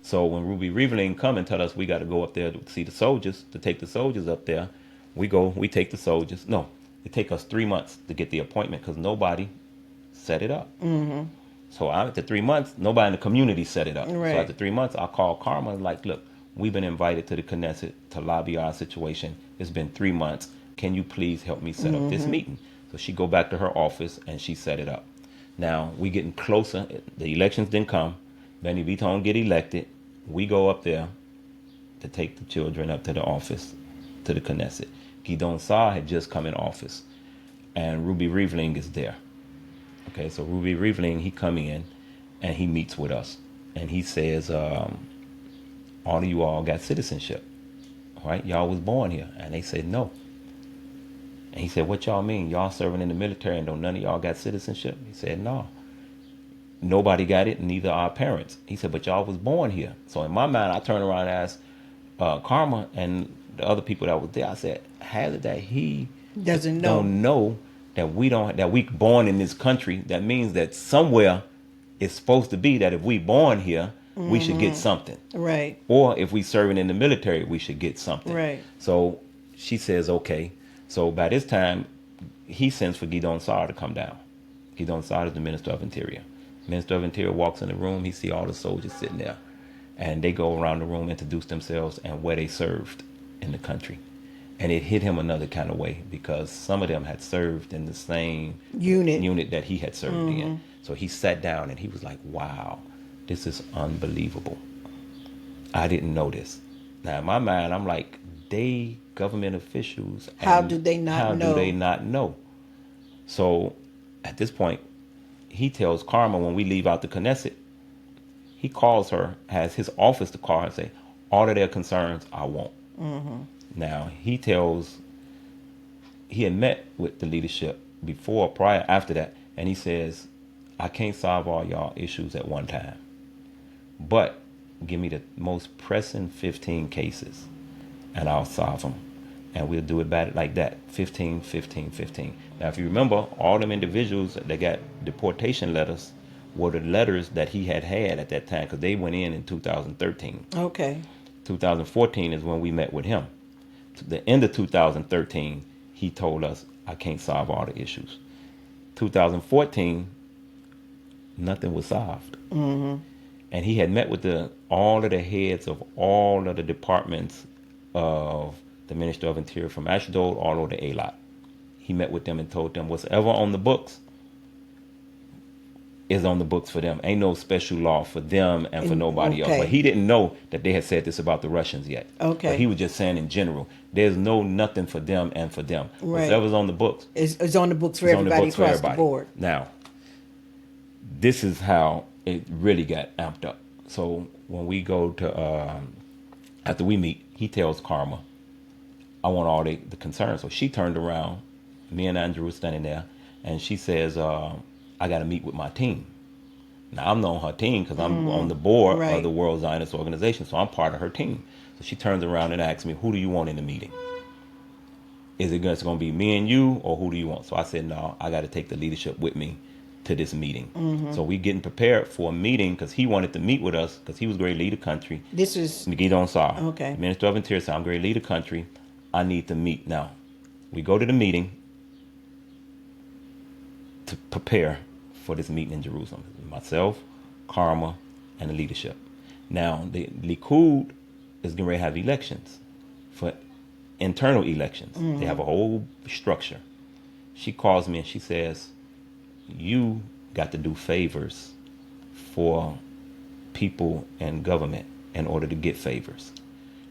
So when Ruby Reveling come and tell us we got to go up there to see the soldiers, to take the soldiers up there, we take the soldiers. No, it take us 3 months to get the appointment because nobody set it up. So after 3 months, nobody in the community set it up. So Right. after 3 months, I called Karma like, look, we've been invited to the Knesset to lobby our situation. It's been 3 months. Can you please help me set up this meeting? So she go back to her office and she set it up. Now we getting closer. The elections didn't come. Benny Viton get elected. We go up there to take the children up to the office, to the Knesset. Gidon Saar had just come in office, and Ruby Reveling is there. Okay, so Ruby Reveling, he come in, and he meets with us, and he says, all of you all got citizenship, right? Y'all was born here. And they said, no. And he said, what y'all mean? Y'all serving in the military and don't none of y'all got citizenship? He said, no. Nobody got it, neither our parents. He said, but y'all was born here. So in my mind, I turned around and asked Karma and the other people that was there, I said, how did that he Doesn't know. don't know that we born in this country? That means that somewhere it's supposed to be that if we born here, we should get something. Right. Or if we serving in the military, we should get something. Right. So she says, okay. So by this time, he sends for Gidon Saar to come down. Gidon Saar is the Minister of Interior. Minister of Interior walks in the room. He see all the soldiers sitting there. And they go around the room, introduce themselves and where they served in the country. And it hit him another kind of way because some of them had served in the same unit that he had served in. So he sat down and he was like, wow, this is unbelievable. I didn't know this. Now in my mind, I'm like, they government officials. How do they not how know? How do they not know? So at this point, he tells Karma when we leave out the Knesset, he calls her, has his office to call her and say, all of their concerns, I want. Now, he had met with the leadership before, prior, after that, and he says, I can't solve all y'all issues at one time, but give me the most pressing 15 cases, and I'll solve them. And we'll do it about it like that, 15, 15, 15. Now, if you remember, all them individuals that got deportation letters were the letters that he had at that time, because they went in 2013. Okay. 2014 is when we met with him. To the end of 2013, he told us, I can't solve all the issues. 2014, nothing was solved. And he had met with all of the heads of all of the departments of the Minister of Interior from Ashdod all over to Eilat. He met with them and told them whatever on the books is on the books for them. Ain't no special law for them and for nobody else. But he didn't know that they had said this about the Russians yet. Okay. But he was just saying in general, there's nothing for them and for them. Right. Whatever's on the books. It's on the books for everybody across the board. Now, this is how it really got amped up. So when we go to, after we meet, he tells Karma, I want all the concerns. So she turned around, me and Andrew were standing there, and she says, I got to meet with my team. Now, I'm not on her team because I'm on the board of the World Zionist Organization, so I'm part of her team. So she turns around and asks me, who do you want in the meeting? Is it going to be me and you, or who do you want? So I said, no, I got to take the leadership with me to this meeting. So we getting prepared for a meeting because he wanted to meet with us because he was going to lead the country. This is Gidon Saar. Okay. The Minister of Interior said, I'm going to lead the country. I need to meet. Now, we go to the meeting to prepare for this meeting in Jerusalem. Myself, Karma, and the leadership. Now, the Likud is going to have elections, for internal elections. They have a whole structure. She calls me and she says, you got to do favors for people and government in order to get favors.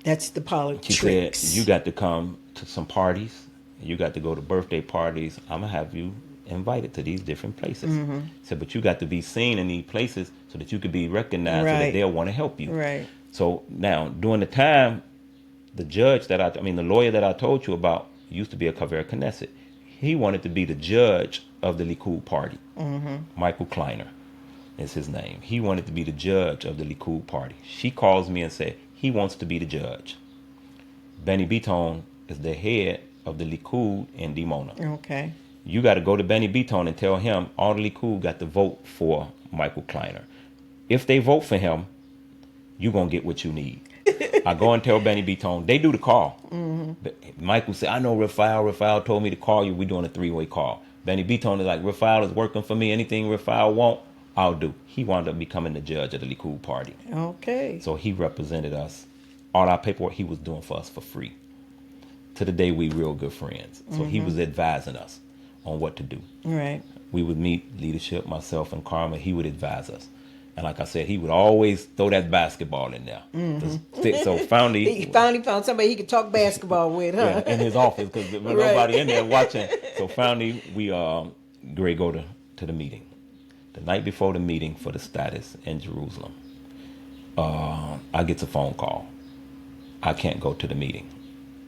That's the politics. She said, you got to come to some parties. You got to go to birthday parties. I'm going to have you invited to these different places. Said, but you got to be seen in these places so that you could be recognized, so that they'll want to help you. Right. So now, during the time, the lawyer that I told you about used to be a Kaver Knesset. He wanted to be the judge of the Likud party. Michael Kleiner is his name. He wanted to be the judge of the Likud party. She calls me and said, he wants to be the judge. Benny Biton is the head of the Likud in Dimona. Okay. You got to go to Benny Biton and tell him all the Likud got to vote for Michael Kleiner. If they vote for him, you're going to get what you need. I go and tell Benny B. Tone, they do the call. But Michael said, I know Rafael. Rafael told me to call you. We're doing a 3-way call. Benny B. Tone is like, Rafael is working for me. Anything Rafael want, I'll do. He wound up becoming the judge of the Likud party. Okay. So he represented us. All our paperwork he was doing for us for free. To the day we real good friends. So he was advising us on what to do. Right. We would meet leadership, myself and Karma. He would advise us. And like I said, he would always throw that basketball in there. So He finally found somebody he could talk basketball with, huh? yeah, in his office, because there was nobody in there watching. So finally, we Gray go to the meeting. The night before the meeting for the status in Jerusalem, I get a phone call. I can't go to the meeting.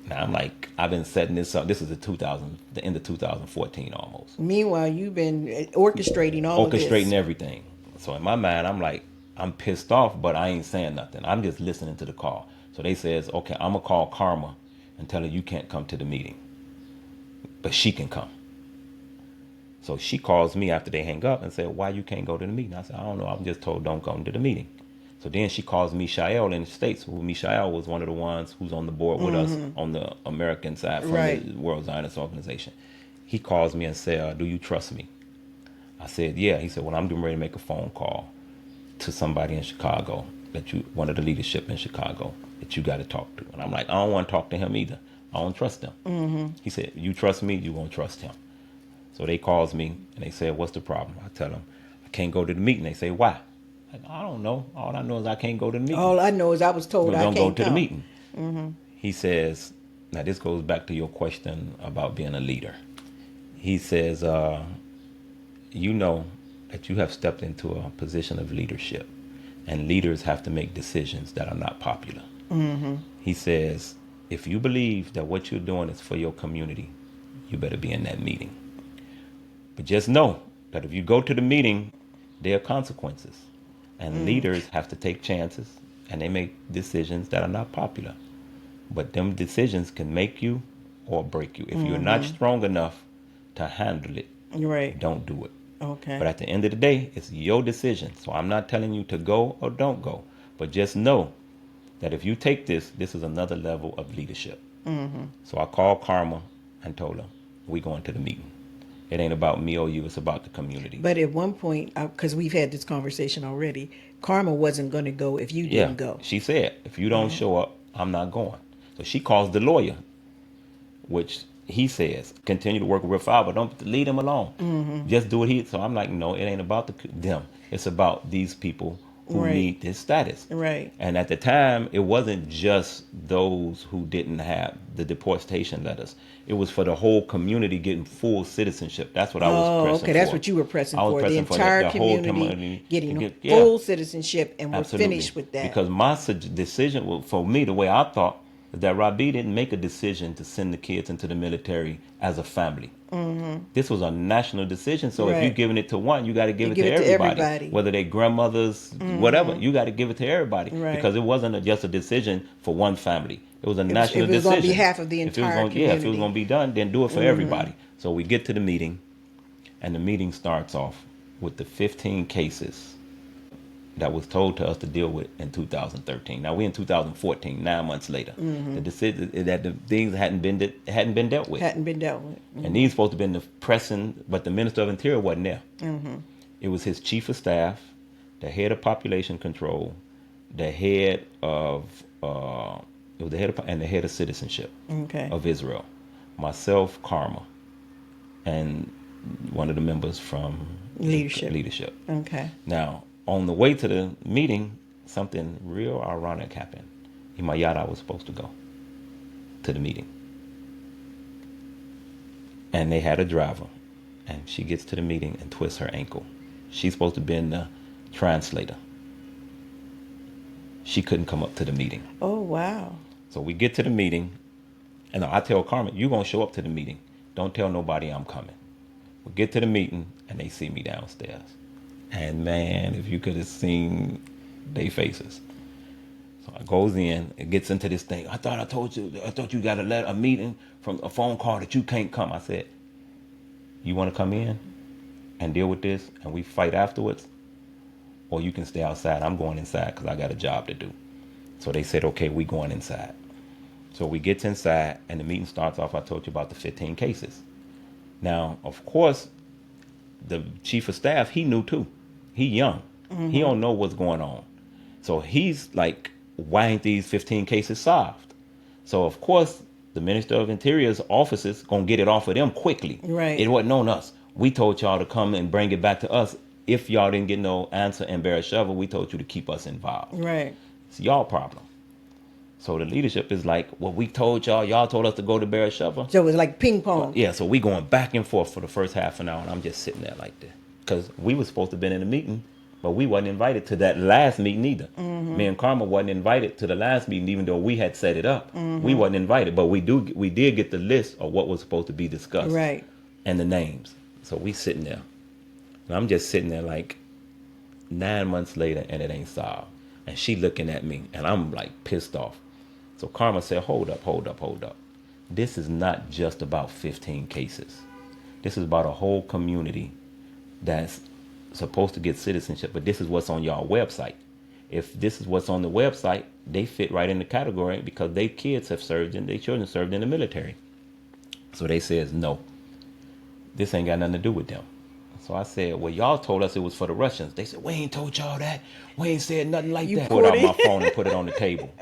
Now I'm like, I've been setting this up. This is the end of 2014 almost. Meanwhile, you've been orchestrating all of this. Orchestrating everything. So in my mind, I'm like, I'm pissed off, but I ain't saying nothing. I'm just listening to the call. So they says, okay, I'm going to call Karma and tell her you can't come to the meeting, but she can come. So she calls me after they hang up and said, why you can't go to the meeting? I said, I don't know. I'm just told don't come to the meeting. So then she calls Mishael in the States, who Mishael was one of the ones who's on the board with us on the American side from the World Zionist Organization. He calls me and said, do you trust me? I said, yeah. He said, well, I'm getting ready to make a phone call to somebody in Chicago, one of the leadership in Chicago, that you got to talk to. And I'm like, I don't want to talk to him either. I don't trust him. He said, you trust me, you won't trust him. So they calls me and they said, what's the problem? I tell them, I can't go to the meeting. They say, why? I don't know. All I know is I can't go to the meeting. All I know is I was told I can't go to come. the meeting. He says, now this goes back to your question about being a leader. He says, you know that you have stepped into a position of leadership, and leaders have to make decisions that are not popular. He says, if you believe that what you're doing is for your community, you better be in that meeting. But just know that if you go to the meeting, there are consequences. And leaders have to take chances, and they make decisions that are not popular. But them decisions can make you or break you. If you're not strong enough to handle it, don't do it. Okay. But at the end of the day, it's your decision. So I'm not telling you to go or don't go. But just know that if you take this is another level of leadership. So I called Karma and told her, we going to the meeting. It ain't about me or you. It's about the community. But at one point, because we've had this conversation already, Karma wasn't going to go if you didn't go. She said, if you don't show up, I'm not going. So she calls the lawyer, which he says, continue to work with Rafael, but don't leave him alone. Just do what he. So I'm like, no, it ain't about them. It's about these people who need this status. Right. And at the time, it wasn't just those who didn't have the deportation letters. It was for the whole community getting full citizenship. That's what I was pressing for. Okay, that's what you were pressing for. The entire community getting full citizenship, and we're finished with that. Because my decision, for me, the way I thought, is that Rabi didn't make a decision to send the kids into the military as a family. This was a national decision. So if you're giving it to one, you got to give it to everybody. Whether they're grandmothers, whatever, you got to give it to everybody. Because it wasn't just a decision for one family. It was a national decision. It was on behalf of the entire community. If it was going to be done, then do it for everybody. So we get to the meeting, and the meeting starts off with the 15 cases that was told to us to deal with in 2013. Now we're in 2014, 9 months later. The decision that the things hadn't been dealt with. And these supposed to have been the pressing, but the Minister of Interior wasn't there. It was his chief of staff, the head of population control, the head of and the head of citizenship of Israel, myself, Karma, and one of the members from leadership. Okay. Now, on the way to the meeting, something real ironic happened. Imayada was supposed to go to the meeting. And they had a driver. And she gets to the meeting and twists her ankle. She's supposed to be the translator. She couldn't come up to the meeting. Oh, wow. So we get to the meeting. And I tell Carmen, you're going to show up to the meeting. Don't tell nobody I'm coming. We get to the meeting, and they see me downstairs. And man, if you could have seen their faces. So I goes in, it gets into this thing. I thought you got a meeting from a phone call that you can't come. I said, you want to come in and deal with this and we fight afterwards? or you can stay outside. I'm going inside because I got a job to do. So they said, okay, we going inside. So we get inside, and the meeting starts off. I told you about the 15 cases. Now, of course, the chief of staff, he knew too. He young. He don't know what's going on. So he's like, why ain't these 15 cases solved? So, of course, the Minister of Interior's offices going to get it off of them quickly. Right. It wasn't on us. We told y'all to come and bring it back to us. If y'all didn't get no answer and bear a shovel, we told you to keep us involved. Right. It's y'all problem. So the leadership is like, well, we told y'all told us to go to bear a shovel. So it was like ping pong. Yeah, so we going back and forth for the first half an hour, and I'm just sitting there like this. Because we was supposed to have been in a meeting, but we wasn't invited to that last meeting either. Me and Karma wasn't invited to the last meeting, even though we had set it up. We wasn't invited, but we did get the list of what was supposed to be discussed. Right. And the names. So we sitting there. And I'm just sitting there like 9 months later, and it ain't solved. And she looking at me, and I'm like pissed off. So Karma said, hold up. This is not just about 15 cases. This is about a whole community that's supposed to get citizenship, but this is what's on y'all website. If this is what's on the website, they fit right in the category because their kids have served and their children served in the military. So they says, no, this ain't got nothing to do with them. So I said, well, y'all told us it was for the Russians. They said, we ain't told y'all that. We ain't said nothing like that. Pulled out my phone and put it on the table.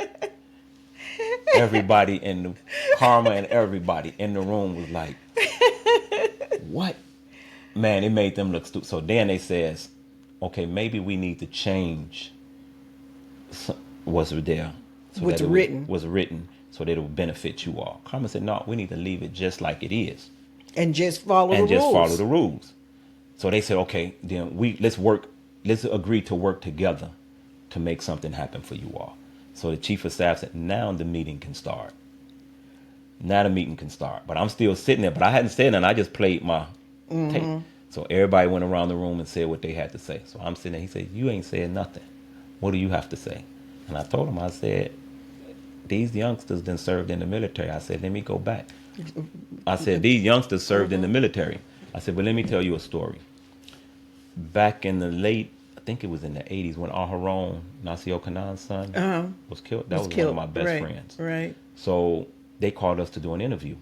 Everybody in the Karma and everybody in the room was like, what? Man, it made them look stupid. So then they says, okay, maybe we need to change what's there. So what's that written. Was written so that it will benefit you all. Karma said, no, we need to leave it just like it is. And just follow the rules. And just follow the rules. So they said, okay, then let's agree to work together to make something happen for you all. So the chief of staff said, now the meeting can start. But I'm still sitting there, but I hadn't said nothing. I just played my tape. So everybody went around the room and said what they had to say. So I'm sitting there. He said, you ain't said nothing. What do you have to say? And I told him, I said, these youngsters done served in the military. I said, let me go back. I said, these youngsters served in the military. I said, but let me tell you a story. Back in the I think it was in the 80s when Aharon, Nasio Kanan's son, was killed. That was one of my best friends. Right. So they called us to do an interview.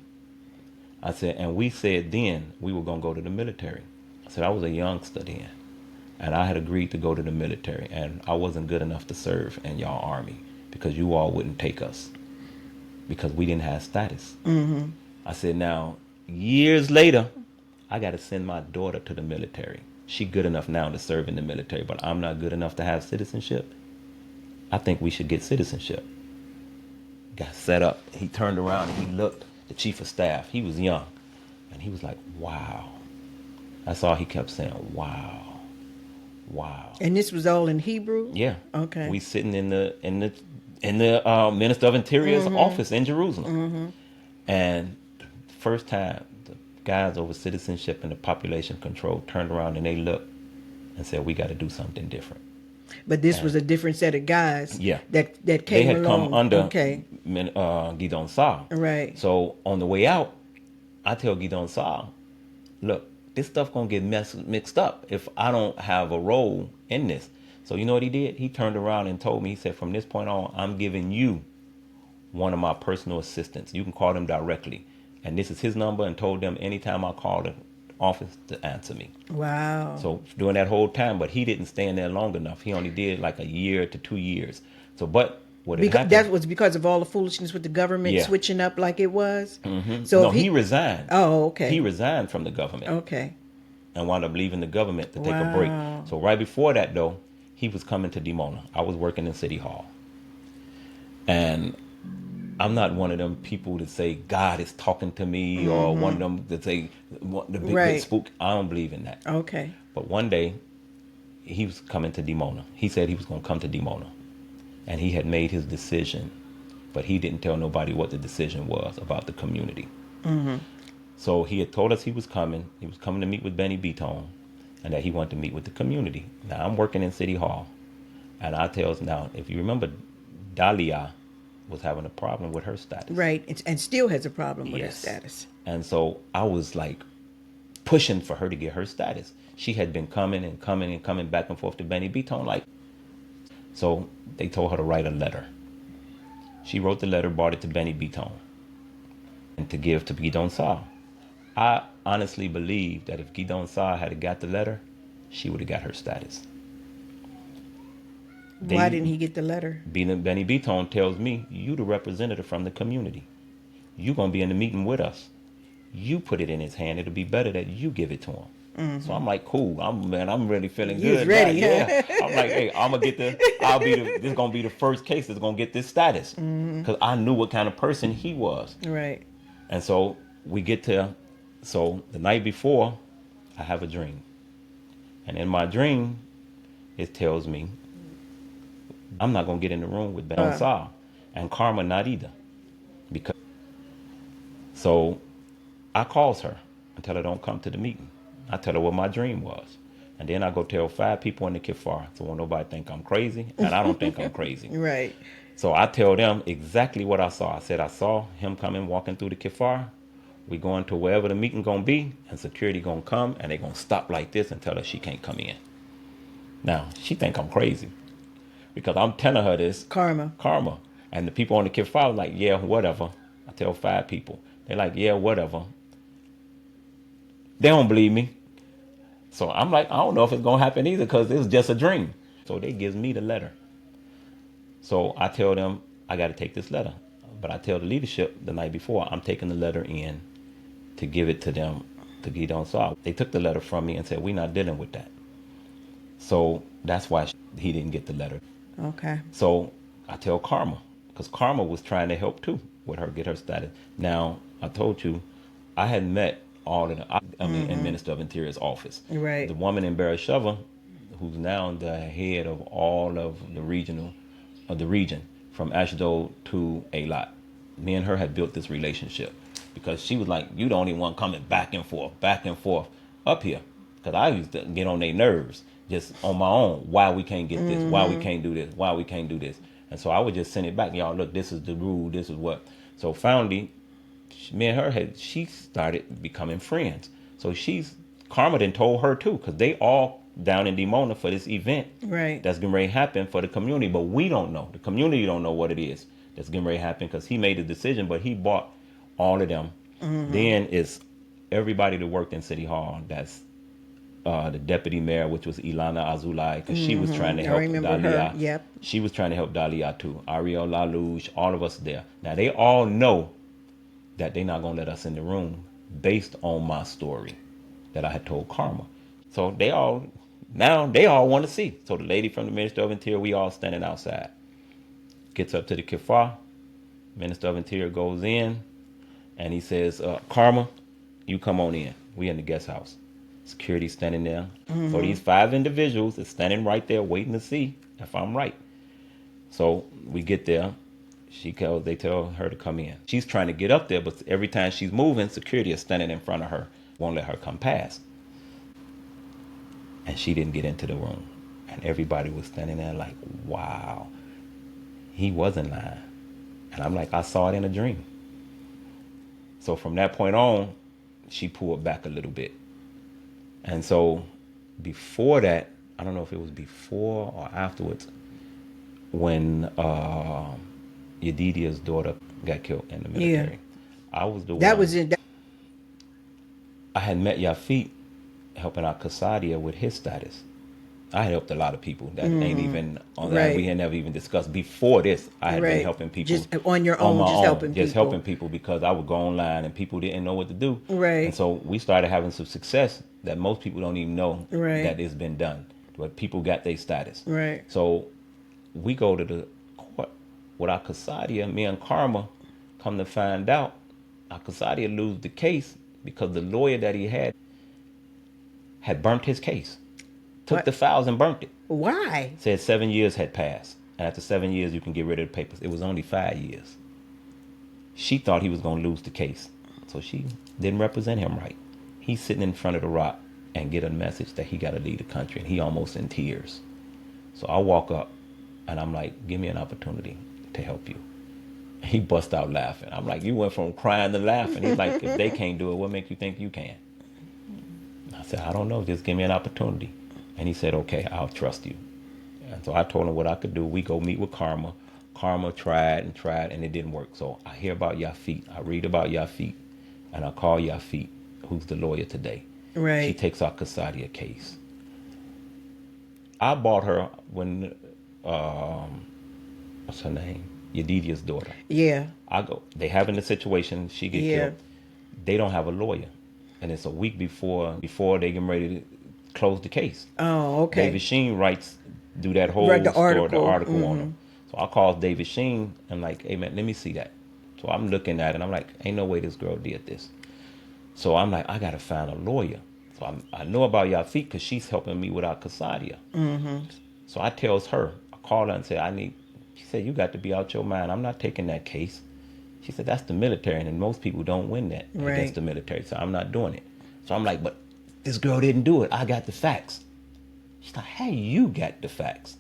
I said, and we said then we were going to go to the military. I said, I was a youngster then. And I had agreed to go to the military. And I wasn't good enough to serve in y'all army because you all wouldn't take us because we didn't have status. I said, now, years later, I got to send my daughter to the military. She good enough now to serve in the military, but I'm not good enough to have citizenship. I think we should get citizenship. Got set up. He turned around and he looked, the chief of staff. He was young. And he was like, wow. That's all he kept saying, wow. And this was all in Hebrew? Yeah. Okay. We sitting in the Minister of Interior's office in Jerusalem. And first time, guys over citizenship and the population control turned around and they looked and said, we got to do something different. But this was a different set of guys. Yeah. That came along. They had come under Okay. Gidon Sar. Right. So on the way out, I tell Gidon Sar, look, this stuff going to get mixed up if I don't have a role in this. So you know what he did? He turned around and told me, he said, from this point on, I'm giving you one of my personal assistants. You can call them directly. And this is his number, and told them anytime I call the office to answer me. Wow. So during that whole time, but he didn't stay in there long enough. He only did like a year to 2 years. So, but what happened? That was because of all the foolishness with the government switching up like it was? So no, he resigned. Oh, okay. He resigned from the government. Okay. And wound up leaving the government to take a break. So right before that, though, he was coming to Dimona. I was working in City Hall. And I'm not one of them people that say God is talking to me or one of them that say the big spook. I don't believe in that. Okay. But one day, he was coming to Dimona. He said he was going to come to Dimona. And he had made his decision, but he didn't tell nobody what the decision was about the community. So he had told us he was coming. He was coming to meet with Benny Beaton and that he wanted to meet with the community. Now, I'm working in City Hall. And I tell us now, if you remember, Dahlia was having a problem with her status. Right. And still has a problem with her status. And so I was like pushing for her to get her status. She had been coming and coming and coming back and forth to Benny Beaton. So they told her to write a letter. She wrote the letter, brought it to Benny Beaton, and to give to Gidon Sah. I honestly believe that if Gidon Sah had got the letter, she would have got her status. Why didn't he get the letter? Benny Beaton tells me, you the representative from the community. You going to be in the meeting with us. You put it in his hand. It'll be better that you give it to him. Mm-hmm. So I'm like, cool. I'm really feeling good. He's ready. Yeah. I'm like, hey, I'm going to get this is going to be the first case that's going to get this status. Because I knew what kind of person he was. Right. And so so the night before, I have a dream. And in my dream, it tells me, I'm not going to get in the room with Ben Sah, and Karma not either. So I calls her and tell her don't come to the meeting. I tell her what my dream was. And then I go tell 5 people in the kifar, so won't nobody think I'm crazy, and I don't think I'm crazy. Right. So I tell them exactly what I saw. I said I saw him coming, walking through the kifar. We going to wherever the meeting going to be, and security going to come, and they going to stop like this and tell her she can't come in. Now, she think I'm crazy because I'm telling her this. Karma. And the people on the kifar are like, yeah, whatever. I tell 5 people. They're like, yeah, whatever. They don't believe me. So I'm like, I don't know if it's going to happen either because it's just a dream. So they gives me the letter. So I tell them I got to take this letter. But I tell the leadership the night before, I'm taking the letter in to give it to them, to Gidon Sah. They took the letter from me and said, we're not dealing with that. So that's why he didn't get the letter. Okay. So I tell Karma, because Karma was trying to help too with her, get her status. Now, I told you, I had met all of in Minister of Interior's office. Right. The woman in Beersheba, who's now the head of all of the region, from Ashdod to Eilat. Me and her had built this relationship because she was like, you the only one coming back and forth up here. Because I used to get on their nerves just on my own. Why we can't get this? Why we can't do this? Why we can't do this? And so I would just send it back. Y'all, look, this is the rule. This is what. So finally, me and her she started becoming friends. So Karma then told her too, because they all down in Dimona for this event. Right. That's getting ready to happen for the community. But we don't know. The community don't know what it is that's getting ready to happen because he made the decision, but he bought all of them. Then it's everybody that worked in City Hall. That's the deputy mayor, which was Ilana Azulay, because she was trying to help Dalia. Yep. She was trying to help Dalia too. Ariel Lalouche, all of us there. Now they all know that they're not going to let us in the room based on my story that I had told Karma. So they all want to see. So the lady from the Minister of Interior, we all standing outside. Gets up to the kifar. Minister of Interior goes in and he says, Karma, you come on in. We in the guest house. Security standing there. So these 5 individuals is standing right there waiting to see if I'm right. So we get there. They tell her to come in. She's trying to get up there, but every time she's moving, security is standing in front of her. Won't let her come past. And she didn't get into the room. And everybody was standing there like, wow, he wasn't lying. And I'm like, I saw it in a dream. So from that point on, she pulled back a little bit. And so before that, I don't know if it was before or afterwards, when Yedidia's daughter got killed in the military. Yeah. I was the one. That was it. I had met Yafit helping out Kasadia with his status. I had helped a lot of people that ain't even on that. We had never even discussed. Before this, I had been helping people. Just on your own, helping people because I would go online and people didn't know what to do. Right. And so we started having some success that most people don't even know that it's been done. But people got their status. Right. So we go to the court with our Kasadia, me and Karma, come to find out our Kasadia lose the case because the lawyer that he had burnt his case. Took the files and burnt it. Why? Said 7 years had passed. And after 7 years, you can get rid of the papers. It was only 5 years. She thought he was going to lose the case. So she didn't represent him right. He's sitting in front of the rock and get a message that he got to leave the country. And he almost in tears. So I walk up and I'm like, give me an opportunity to help you. He bust out laughing. I'm like, you went from crying to laughing. He's like, if they can't do it, what make you think you can? said, I don't know. Just give me an opportunity. And he said, okay, I'll trust you. And so I told him what I could do. We go meet with Karma. Karma tried, and it didn't work. So I hear about Yafit. I read about Yafit, and I call Yafit, who's the lawyer today. Right. She takes our Kasadia case. I bought her when, what's her name? Yedidia's daughter. Yeah. I go, they having the situation, she get killed. They don't have a lawyer. And it's a week before they get ready to close the case. Oh, okay. David Sheen do that whole the article mm-hmm. on them. So I called David Sheen and like, hey man, let me see that. So I'm looking at it and I'm like, ain't no way this girl did this. So I'm like, I gotta find a lawyer. So I know about Yafit because she's helping me with our Kasadia. Mm-hmm. So I tells her, I called her and said, she said, you got to be out your mind. I'm not taking that case. She said, that's the military, and most people don't win that against the military, so I'm not doing it. So I'm like, but this girl didn't do it. I got the facts. She's like, hey, you got the facts.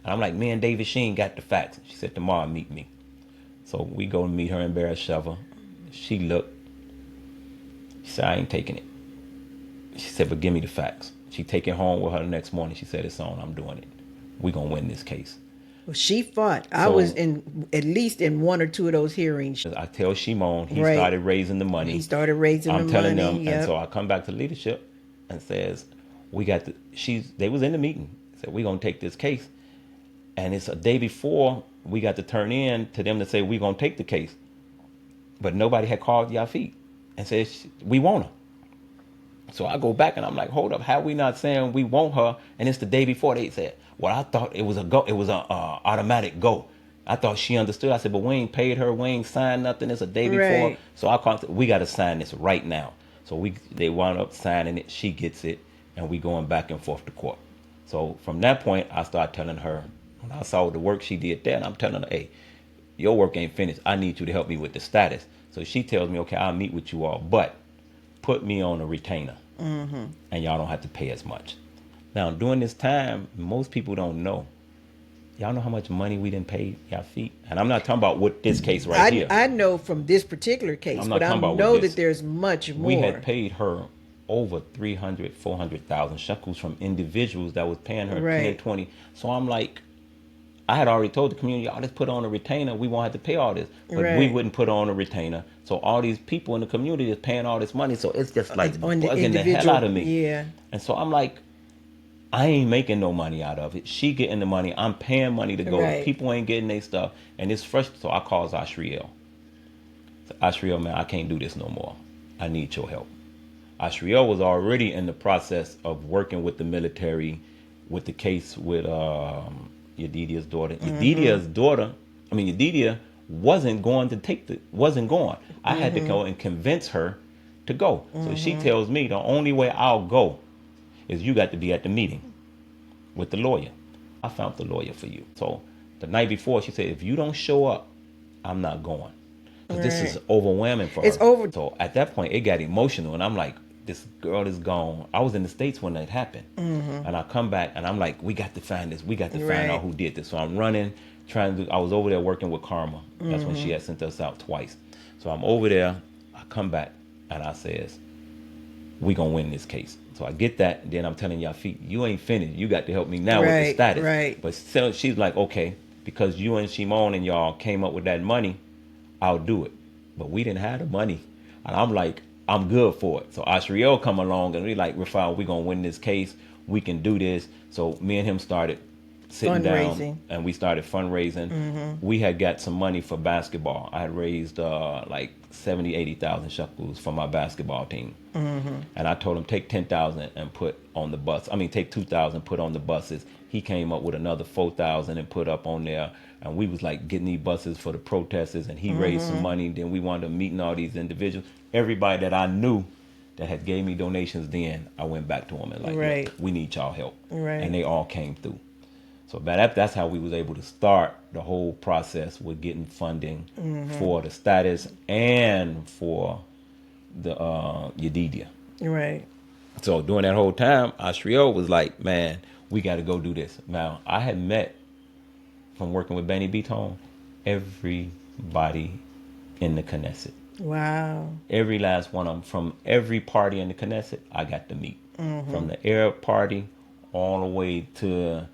And I'm like, me and David Sheen got the facts. She said, tomorrow, meet me. So we go meet her in Beersheba. She looked. She said, I ain't taking it. She said, but give me the facts. She take it home with her the next morning. She said, it's on. I'm doing it. We going to win this case. Well, she fought. I was at least in one or two of those hearings. I tell Shimon, he started raising the money. He started raising the money. I'm telling them, and so I come back to leadership and says, they was in the meeting. Said, we're going to take this case. And it's a day before we got to turn in to them to say, we're going to take the case. But nobody had called Yafit and said, we want her. So I go back and I'm like, hold up, how we not saying we want her? And it's the day before. They said, well, I thought it was a go. It was a automatic go. I thought she understood. I said, but we ain't paid her. We ain't signed nothing. It's a day before. So I called, we got to sign this right now. So they wound up signing it. She gets it. And we going back and forth to court. So from that point, I started telling her, when I saw the work she did there, and I'm telling her, hey, your work ain't finished. I need you to help me with the status. So she tells me, okay, I'll meet with you all, but put me on a retainer. Mm-hmm. And y'all don't have to pay as much. Now, during this time, most people don't know. Y'all know how much money we didn't pay Yafit? And I'm not talking about what this case here. I know from this particular case, but I know that there's much more. We had paid her over 300,000, 400,000 shekels from individuals that was paying her 10, 20. So I'm like, I had already told the community, y'all just put on a retainer. We won't have to pay all this. But we wouldn't put on a retainer. So all these people in the community is paying all this money. So it's just like bugging the hell out of me. Yeah. And so I'm like, I ain't making no money out of it. She getting the money. I'm paying money to go. The people ain't getting their stuff. And it's fresh. So I calls Ashriel. So Ashriel, man, I can't do this no more. I need your help. Ashriel was already in the process of working with the military with the case with Yedidia's daughter. Yedidia's daughter, Yedidia wasn't going. I had to go and convince her to go. So she tells me the only way I'll go is you got to be at the meeting with the lawyer. I found the lawyer for you. So the night before, she said, if you don't show up, I'm not going. Because this is overwhelming for her. It's over. So at that point, it got emotional. And I'm like, this girl is gone. I was in the States when that happened. Mm-hmm. And I come back and I'm like, we got to find this. We got to find out who did this. So I'm running, I was over there working with Karma. That's when she had sent us out twice. So I'm over there. I come back and I says, we going to win this case. So I get that. And then I'm telling Yafit, you ain't finished. You got to help me now with the status. Right. But so she's like, okay, because you and Shimon and y'all came up with that money, I'll do it. But we didn't have the money. And I'm like, I'm good for it. So Ashriel come along and we like, Rafael, we going to win this case. We can do this. So me and him started sitting down and we started fundraising. Mm-hmm. We had got some money for basketball. I had raised like 70,000, 80,000 shekels for my basketball team. Mm-hmm. And I told him, take 10,000 and put on the bus. Take 2,000, put on the buses. He came up with another 4,000 and put up on there. And we was like getting these buses for the protesters, and he raised some money. Then we wound up meeting all these individuals. Everybody that I knew that had gave me donations then, I went back to them and like, look, we need y'all help. And they all came through. So that's how we was able to start the whole process with getting funding for the status and for the Yedidia. Right. So during that whole time, Ashriel was like, man, we got to go do this. Now, I had met, from working with Benny Beaton, everybody in the Knesset. Wow. Every last one of them, from every party in the Knesset, I got to meet. from the Arab party all the way to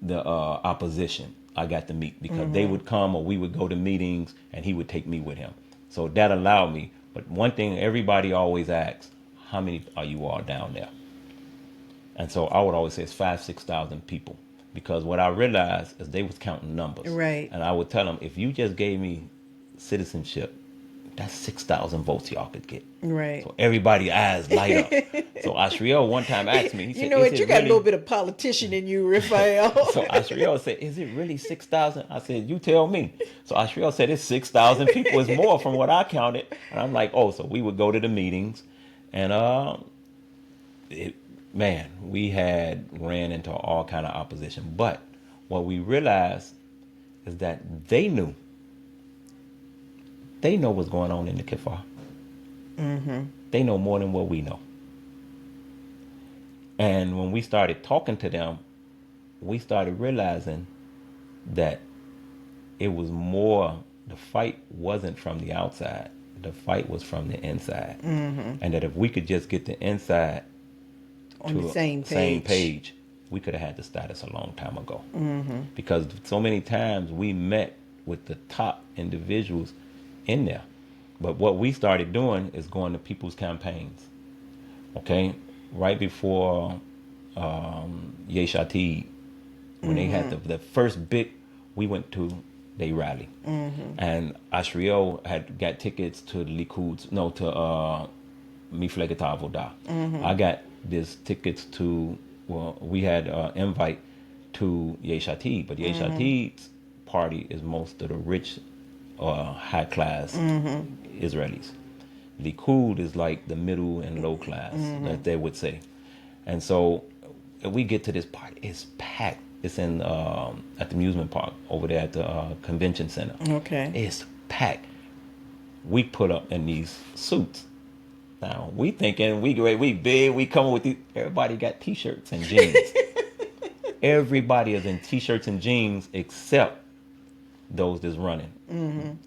the opposition. I got to meet because they would come or we would go to meetings and he would take me with him. So that allowed me. But one thing everybody always asks, how many are you all down there? And so I would always say it's 5,000-6,000 people, because what I realized is they was counting numbers. Right. And I would tell them, if you just gave me citizenship, that's 6,000 votes y'all could get. Right. So everybody's eyes light up. So Ashriel one time asked me, he said, you know what, you got a little bit of politician in you, Rafael. So Ashriel said, is it really 6,000? I said, you tell me. So Ashriel said, it's 6,000 people. It's more from what I counted. And I'm like, oh, so we would go to the meetings. And man, we had ran into all kind of opposition. But what we realized is that they know what's going on in the Kifar. They know more than what we know. And when we started talking to them, we started realizing that it was more, the fight wasn't from the outside. The fight was from the inside. And that if we could just get the inside on the same page, we could have had the status a long time ago. Because so many times we met with the top individuals in there. But what we started doing is going to people's campaigns. Okay? Right before Yesh Atid, when they had the first big, we went to their rally. And Ashriel had got tickets to the Likud, no, to Mifleget Avodah. I got these tickets to, well, we had invite to Yesh Atid, but Yesh Atid's party is most of the rich high class Israelis. Likud is like the middle and low class, that they would say. And so if we get to this party, it's packed. It's in at the amusement park over there at the convention center. Okay. It's packed. We put up in these suits. Now we thinking we great, we big, we coming with these. Everybody got t-shirts and jeans. Everybody is in t-shirts and jeans except those that's running.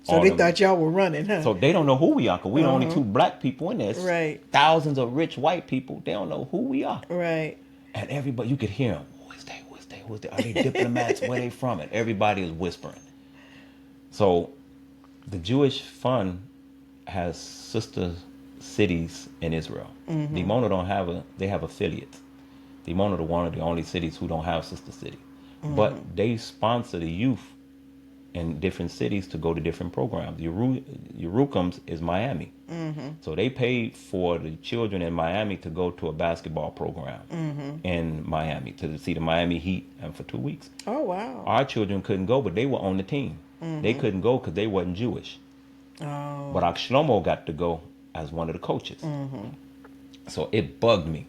So they thought y'all were running, huh? So they don't know who we are, because we're the only two black people in there. Right. Thousands of rich white people, they don't know who we are. Right. And everybody, you could hear them. Who is they? Who is they? Who is they? Are they diplomats? Where they from? And everybody is whispering. So the Jewish Fund has sister cities in Israel. Dimona don't have they have affiliates. Dimona is one of the only cities who don't have sister city. But they sponsor the youth in different cities to go to different programs. Yerukim's is Miami. So they paid for the children in Miami to go to a basketball program in Miami, to see the Miami Heat, and for 2 weeks. Oh, wow. Our children couldn't go, but they were on the team. They couldn't go because they wasn't Jewish. Oh. But Ahk Shlomo got to go as one of the coaches. So it bugged me.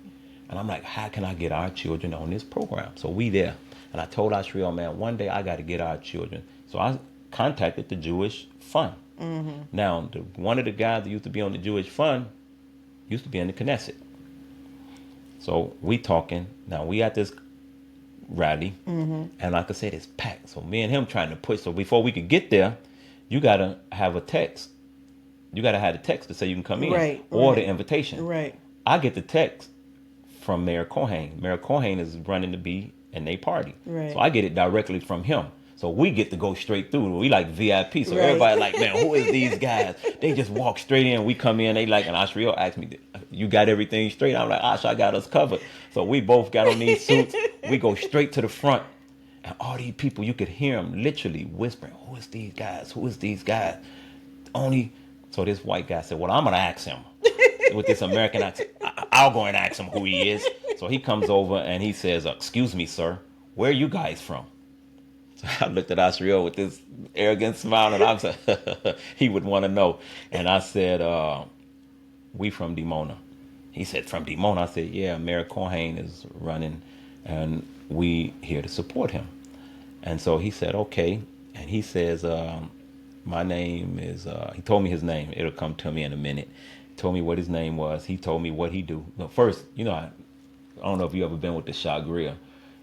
And I'm like, how can I get our children on this program? So we there. And I told Ashriel, man, one day I got to get our children. So I contacted the Jewish Fund. Now, one of the guys that used to be on the Jewish Fund used to be in the Knesset. So we talking. Now, we at this rally. And like I said, it's packed. So me and him trying to push. So before we could get there, you got to have a text. You got to have the text to say you can come in. Or the invitation. Right. I get the text from Mayor Cohen. Mayor Cohen is running to be in their party. Right. So I get it directly from him. So we get to go straight through. We like VIP. So everybody like, man, who is these guys? They just walk straight in. We come in. They like, and Ashriel asked me, you got everything straight? I'm like, Ash, I got us covered. So we both got on these suits. We go straight to the front. And all these people, you could hear them literally whispering, who is these guys? Who is these guys? So this white guy said, well, I'm going to ask him. With this American accent, I'll go and ask him who he is. So he comes over and he says, excuse me, sir, where are you guys from? So I looked at Ashriel with this arrogant smile, and I said, he would want to know. And I said, we from Dimona. He said, from Dimona? I said, yeah, Mayor Cohen is running, and we here to support him. And so he said, okay. And he says, my name is, he told me his name. It'll come to me in a minute. Told me what his name was. He told me what he do. No, first, I don't know if you ever been with the Shagriya.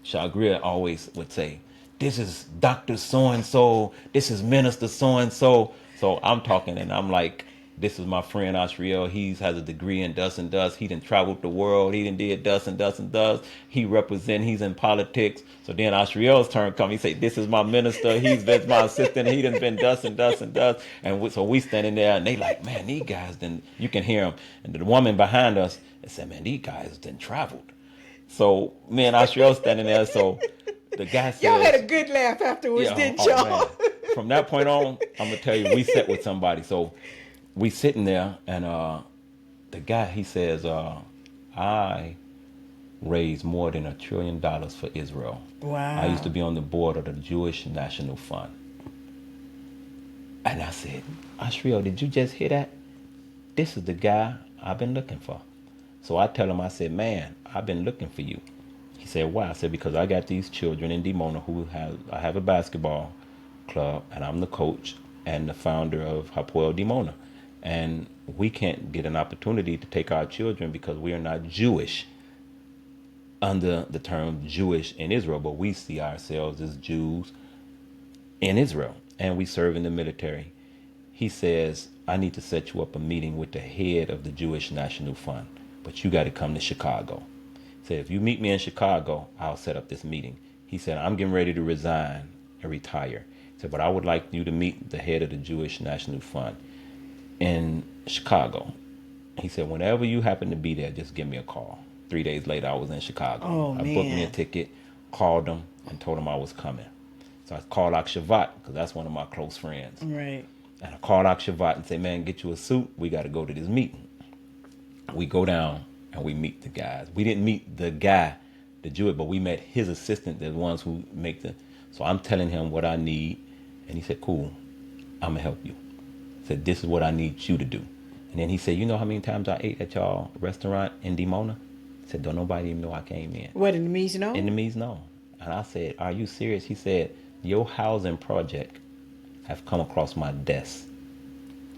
Shagriya always would say, this is Dr. So-and-so. This is Minister so-and-so. So I'm talking and I'm like, this is my friend Ashriel. He has a degree in thus and thus. He done traveled the world. He done did thus and thus and thus. He's in politics. So then Ashriel's turn come. He say, this is my minister. He's been my assistant. He done been thus and thus and thus. And so we standing there and they like, man, these guys done, you can hear them. And the woman behind us said, man, these guys done traveled. So me and Ashriel standing there. So the guy said, y'all had a good laugh afterwards, didn't y'all? Man. From that point on, I'm going to tell you, we sat with somebody. So we sitting there, and the guy, he says, I raised more than $1 trillion for Israel. Wow. I used to be on the board of the Jewish National Fund. And I said, Ashriel, did you just hear that? This is the guy I've been looking for. So I tell him, I said, man, I've been looking for you. He said, why? I said, because I got these children in Dimona I have a basketball club, and I'm the coach and the founder of Hapoel Dimona. And we can't get an opportunity to take our children because we are not Jewish under the term Jewish in Israel, but we see ourselves as Jews in Israel, and we serve in the military. He says, I need to set you up a meeting with the head of the Jewish National Fund, but you got to come to Chicago. He said, if you meet me in Chicago, I'll set up this meeting. He said, I'm getting ready to resign and retire. He said, but I would like you to meet the head of the Jewish National Fund in Chicago. He said, whenever you happen to be there, just give me a call. 3 days later, I was in Chicago. I booked me a ticket, called them, and told them I was coming. So I called Ahk Shavat, because that's one of my close friends. Right. And I called Ahk Shavat and said, man, get you a suit. We got to go to this meeting. We go down and we meet the guys. We didn't meet the guy, the Jew, but we met his assistant, the ones who make the... So I'm telling him what I need. And he said, cool, I'm going to help you. He said, this is what I need you to do. And then he said, you know how many times I ate at y'all restaurant in Dimona? He said, don't nobody even know I came in. What, enemies know? Enemies know. And I said, are you serious? He said, your housing project have come across my desk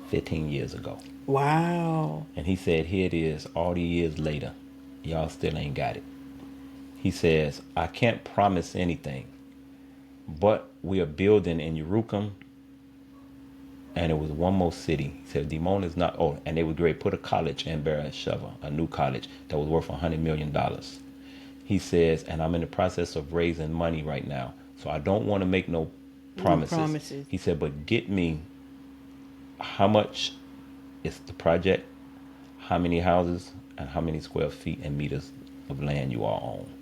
15 years ago. Wow. And he said, here it is, all these years later. Y'all still ain't got it. He says, I can't promise anything, but we are building in Yerukum, and it was one more city. He said, Dimona is not, and they would great put a college in Beersheba, a new college that was worth $100 million. He says, and I'm in the process of raising money right now, so I don't want to make no promises. He said, but get me how much is the project, how many houses, and how many square feet and meters of land you all own.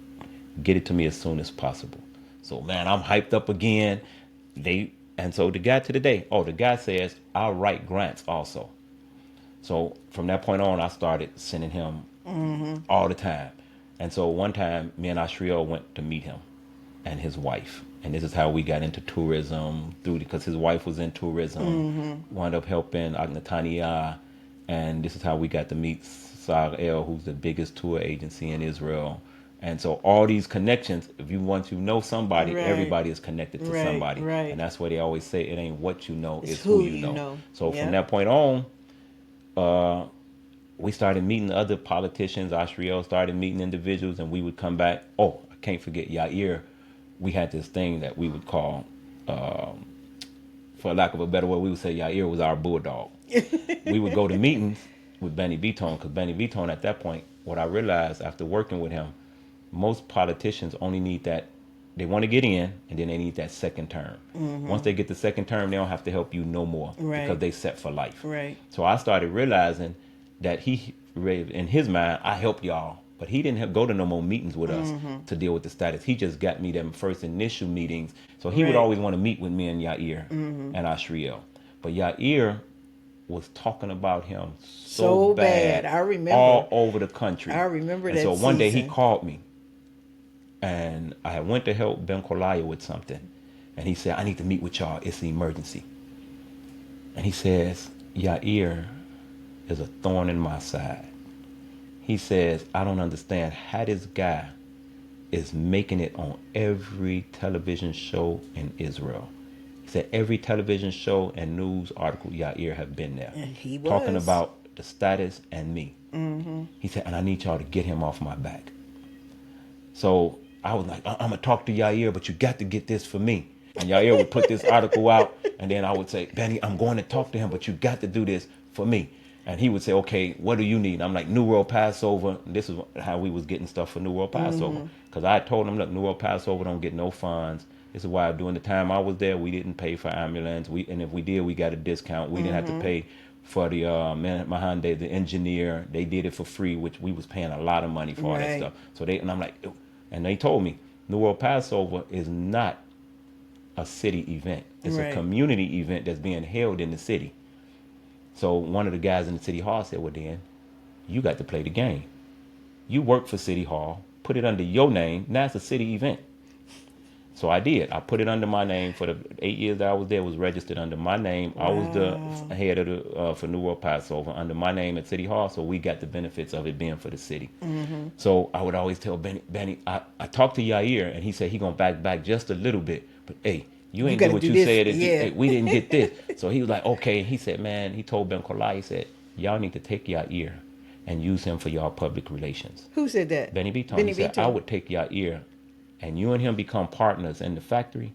Get it to me as soon as possible. So, man, I'm hyped up again. And so the guy to the day, the guy says, I'll write grants also. So from that point on, I started sending him all the time. And so one time, me and Ashriel went to meet him and his wife. And this is how we got into tourism, because his wife was in tourism, wound up helping Natania. And this is how we got to meet Sar El, who's the biggest tour agency in Israel. And so all these connections, if you want to know somebody, everybody is connected to somebody. Right. And that's why they always say it ain't what you know, it's who you know. So from that point on, we started meeting other politicians. Ashriel started meeting individuals, and we would come back. I can't forget Yair. We had this thing that we would call, for lack of a better word, we would say Yair was our bulldog. We would go to meetings with Benny Beaton, because Benny Beaton at that point, what I realized after working with him, most politicians only need that. They want to get in, and then they need that second term. Once they get the second term, they don't have to help you no more because they set for life. Right. So I started realizing that in his mind, I helped y'all, but he didn't go to no more meetings with us to deal with the status. He just got me them first initial meetings. So he would always want to meet with me and Yair and Ashriel. But Yair was talking about him so bad. I remember. All over the country. I remember and that so one day he season. called me. And I went to help Ben Kolaya with something. And he said, I need to meet with y'all. It's an emergency. And he says, Yair is a thorn in my side. He says, I don't understand how this guy is making it on every television show in Israel. He said, every television show and news article, Yair have been there. And he was. Talking about the status and me. He said, and I need y'all to get him off my back. So I was like, I'm going to talk to Yair, but you got to get this for me. And Yair would put this article out, and then I would say, Benny, I'm going to talk to him, but you got to do this for me. And he would say, okay, what do you need? I'm like, New World Passover. This is how we was getting stuff for New World Passover. Because I told him, look, New World Passover don't get no funds. This is why during the time I was there, we didn't pay for ambulance. And if we did, we got a discount. We didn't have to pay for the Mahande, the engineer. They did it for free, which we was paying a lot of money for all that stuff. So and I'm like, and they told me, New World Passover is not a city event. It's a community event that's being held in the city. So one of the guys in the city hall said, well, then you got to play the game. You work for City Hall, put it under your name. Now it's a city event. So I did. I put it under my name for the 8 years that I was there. It was registered under my name. I was the head of the for New World Passover under my name at City Hall. So we got the benefits of it being for the city. So I would always tell Benny, I talked to Yair and he said he gonna back just a little bit. But hey, you ain't do what you said. Hey, we didn't get this. So he was like, okay. He said, man, he told Ben Kolai, he said, y'all need to take Yair and use him for y'all public relations. Who said that? Benny B. He said, I would take Yair and you and him become partners in the factory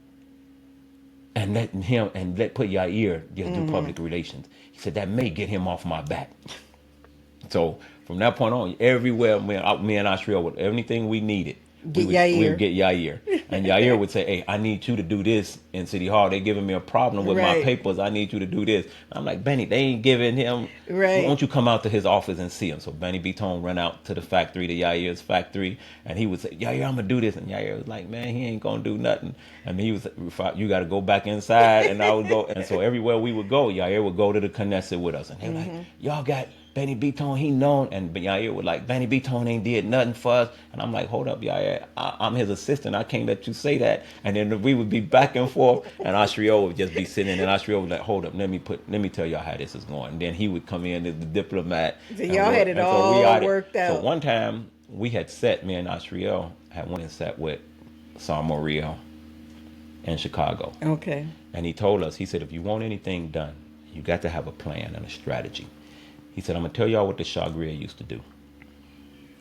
and let put Yair just do public relations. He said, that may get him off my back. So from that point on, everywhere, me and Ashriel, with anything we needed, we would get Yair. And Yair would say, hey, I need you to do this in City Hall. They're giving me a problem with my papers. I need you to do this. I'm like, Benny, they ain't giving him. Why don't you come out to his office and see him? So Benny Beaton run out to the factory, to Yair's factory, and he would say, Yair, I'm going to do this. And Yair was like, man, he ain't going to do nothing. And he was, you got to go back inside. And I would go. And so everywhere we would go, Yair would go to the Knesset with us. And they were like, y'all got Benny Beaton, he known. And Yair was like, Benny Beaton ain't did nothing for us. And I'm like, hold up, Yair, I'm his assistant. I can't let you say that. And then we would be back and forth. And Ashriel would just be sitting. And Ashriel would like, hold up, let me tell y'all how this is going. And then he would come in as the diplomat. So y'all had it all worked out. So one time we had sat, me and Ashriel had went and sat with Sam Moriel in Chicago. Okay. And he told us, he said, if you want anything done, you got to have a plan and a strategy. He said, I'm going to tell y'all what the Shagriya used to do.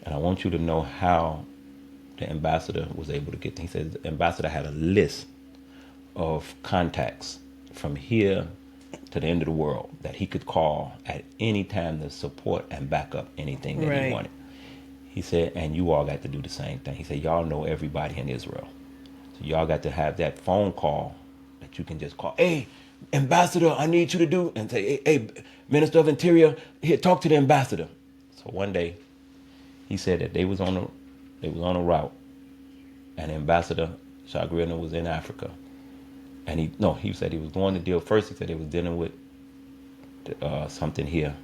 And I want you to know how the ambassador was able to get. He said the ambassador had a list of contacts from here to the end of the world that he could call at any time to support and back up anything that he wanted. He said, and you all got to do the same thing. He said, y'all know everybody in Israel. So y'all got to have that phone call that you can just call. Hey, ambassador, I need you to do, and say, hey, Minister of Interior, here, talk to the ambassador. So one day, he said that they was on a route, and Ambassador Shagriya was in Africa, and he said he was going to deal first. He said he was dealing with something here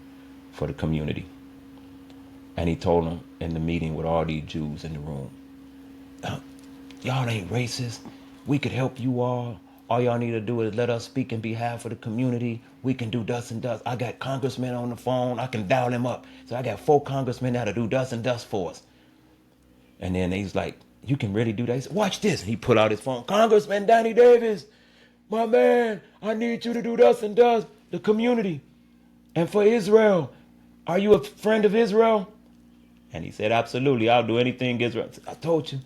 for the community, and he told them in the meeting with all these Jews in the room, y'all ain't racist. We could help you all. All y'all need to do is let us speak in behalf of the community. We can do dust and dust. I got congressmen on the phone. I can dial them up. So I got 4 congressmen that'll do dust and dust for us. And then he's like, you can really do that? He said, watch this. And he pulled out his phone. Congressman Danny Davis, my man, I need you to do dust and dust, the community. And for Israel, are you a friend of Israel? And he said, absolutely. I'll do anything Israel. I said, I told you.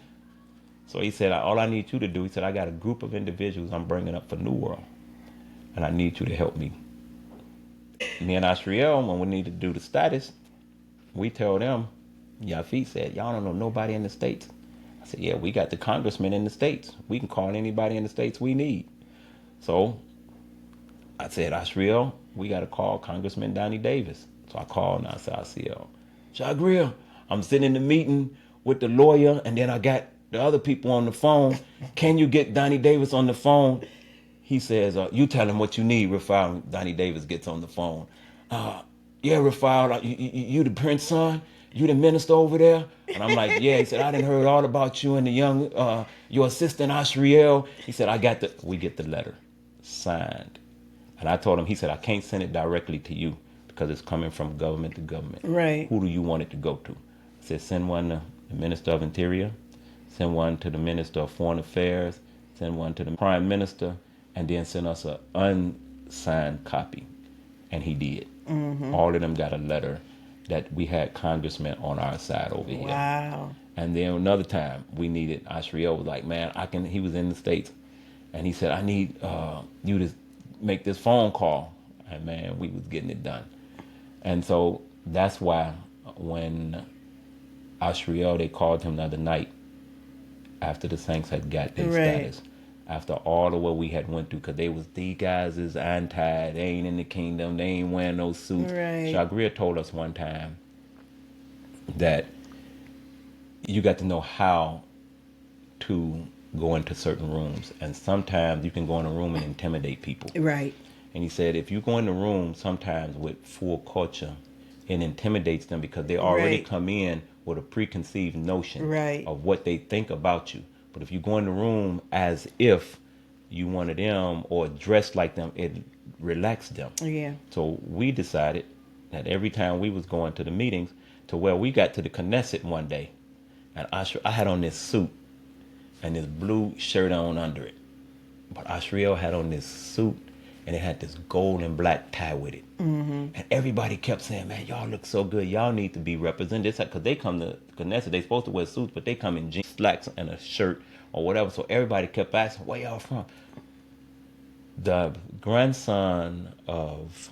So he said, all I need you to do, he said, I got a group of individuals I'm bringing up for New World. And I need you to help me. Me and Ashriel, when we need to do the status, we tell them, Yafit said, y'all don't know nobody in the States. I said, yeah, we got the congressman in the States. We can call anybody in the States we need. So I said, Ashriel, we got to call Congressman Donnie Davis. So I called and I said, Shagriya, I'm sitting in the meeting with the lawyer, and then I got the other people on the phone. Can you get Donnie Davis on the phone? He says, you tell him what you need, Rafael. Donnie Davis gets on the phone. Yeah, Rafael, you the prince son? You the minister over there? And I'm like, yeah. He said, I done heard all about you and the young, your assistant Ashriel. He said, we get the letter signed. And I told him, he said, I can't send it directly to you because it's coming from government to government. Right. Who do you want it to go to? I said, send one to the Minister of Interior, send one to the Minister of Foreign Affairs, send one to the Prime Minister, and then send us an unsigned copy. And he did. Mm-hmm. All of them got a letter that we had congressmen on our side over here. Wow. And then another time we needed, Ashriel was like, man, he was in the States, and he said, I need you to make this phone call. And man, we was getting it done. And so that's why when Ashriel, they called him the other night after the Saints had got their status, after all of what we had went through, because these guys is anti, they ain't in the kingdom, they ain't wearing no suits. Shagria told us one time that you got to know how to go into certain rooms, and sometimes you can go in a room and intimidate people. Right. And he said if you go in the room sometimes with full culture, it intimidates them because they already come in with a preconceived notion of what they think about you. But if you go in the room as if you one of them or dressed like them, it relaxed them. Yeah. So we decided that every time we was going to the meetings, to where we got to the Knesset one day, and I had on this suit and this blue shirt on under it. But Ashriel had on this suit and it had this gold and black tie with it. And everybody kept saying, man, y'all look so good. Y'all need to be represented. Because they come to Knesset, they supposed to wear suits, but they come in jeans, slacks, and a shirt or whatever. So everybody kept asking, where y'all from? The grandson of,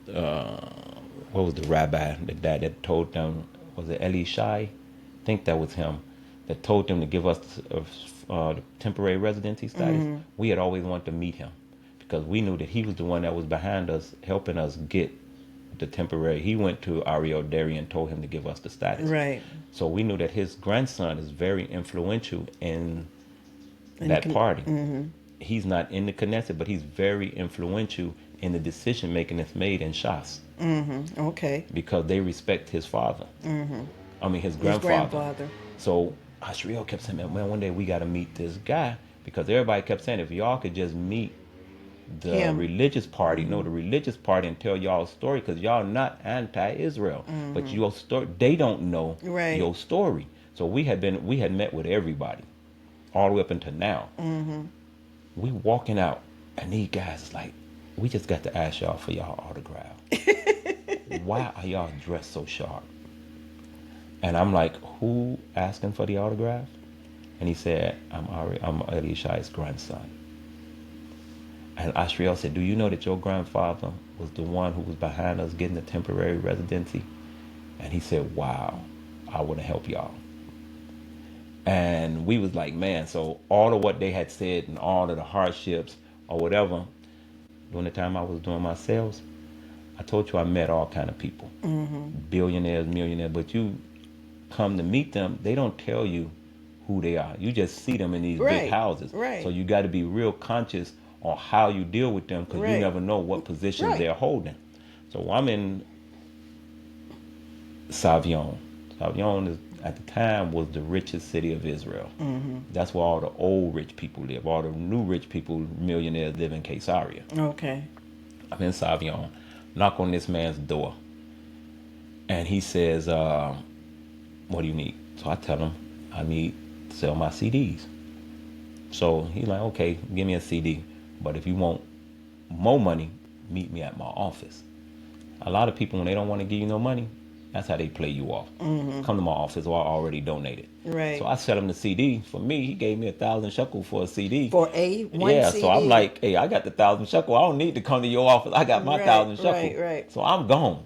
what was the rabbi, the dad that told them, was it Eli Shai? I think that was him, that told them to give us the temporary residency status. We had always wanted to meet him because we knew that he was the one that was behind us, helping us get the temporary. He went to Ariel Derry and told him to give us the status. Right. So we knew that his grandson is very influential in that party. He's not in the Knesset, but he's very influential in the decision making that's made in Shas. Okay. Because they respect his father. I mean, his grandfather. So Ashriel kept saying, man, one day we got to meet this guy, because everybody kept saying, if y'all could just meet the religious party, the religious party, and tell y'all story, because y'all not anti-Israel, but your story, they don't know your story. So we had met with everybody all the way up until now. We walking out, and these guys is like, we just got to ask y'all for y'all autograph. Why are y'all dressed so sharp? And I'm like, who asking for the autograph? And he said, I'm Eli Shai's grandson. And Ashriel said, do you know that your grandfather was the one who was behind us getting the temporary residency? And he said, wow, I want to help y'all. And we was like, man, so all of what they had said and all of the hardships or whatever, during the time I was doing my sales, I told you I met all kind of people, billionaires, millionaires, but you come to meet them, they don't tell you who they are. You just see them in these big houses. So you got to be real conscious on how you deal with them, because you never know what positions they're holding. So I'm in Savion. Savion is, at the time, was the richest city of Israel. That's where all the old rich people live. All the new rich people, millionaires, live in Caesarea. Okay. I'm in Savion. Knock on this man's door. And he says, what do you need? So I tell him, I need to sell my CDs. So he's like, okay, give me a CD. But if you want more money, meet me at my office. A lot of people, when they don't want to give you no money, that's how they play you off. Come to my office, or I already donated. So I sell him the CD. For me, he gave me 1,000 shekel for a CD. For one CD? So I'm like, hey, I got the 1,000 shekel. I don't need to come to your office. I got my 1,000 shekel. So I'm gone.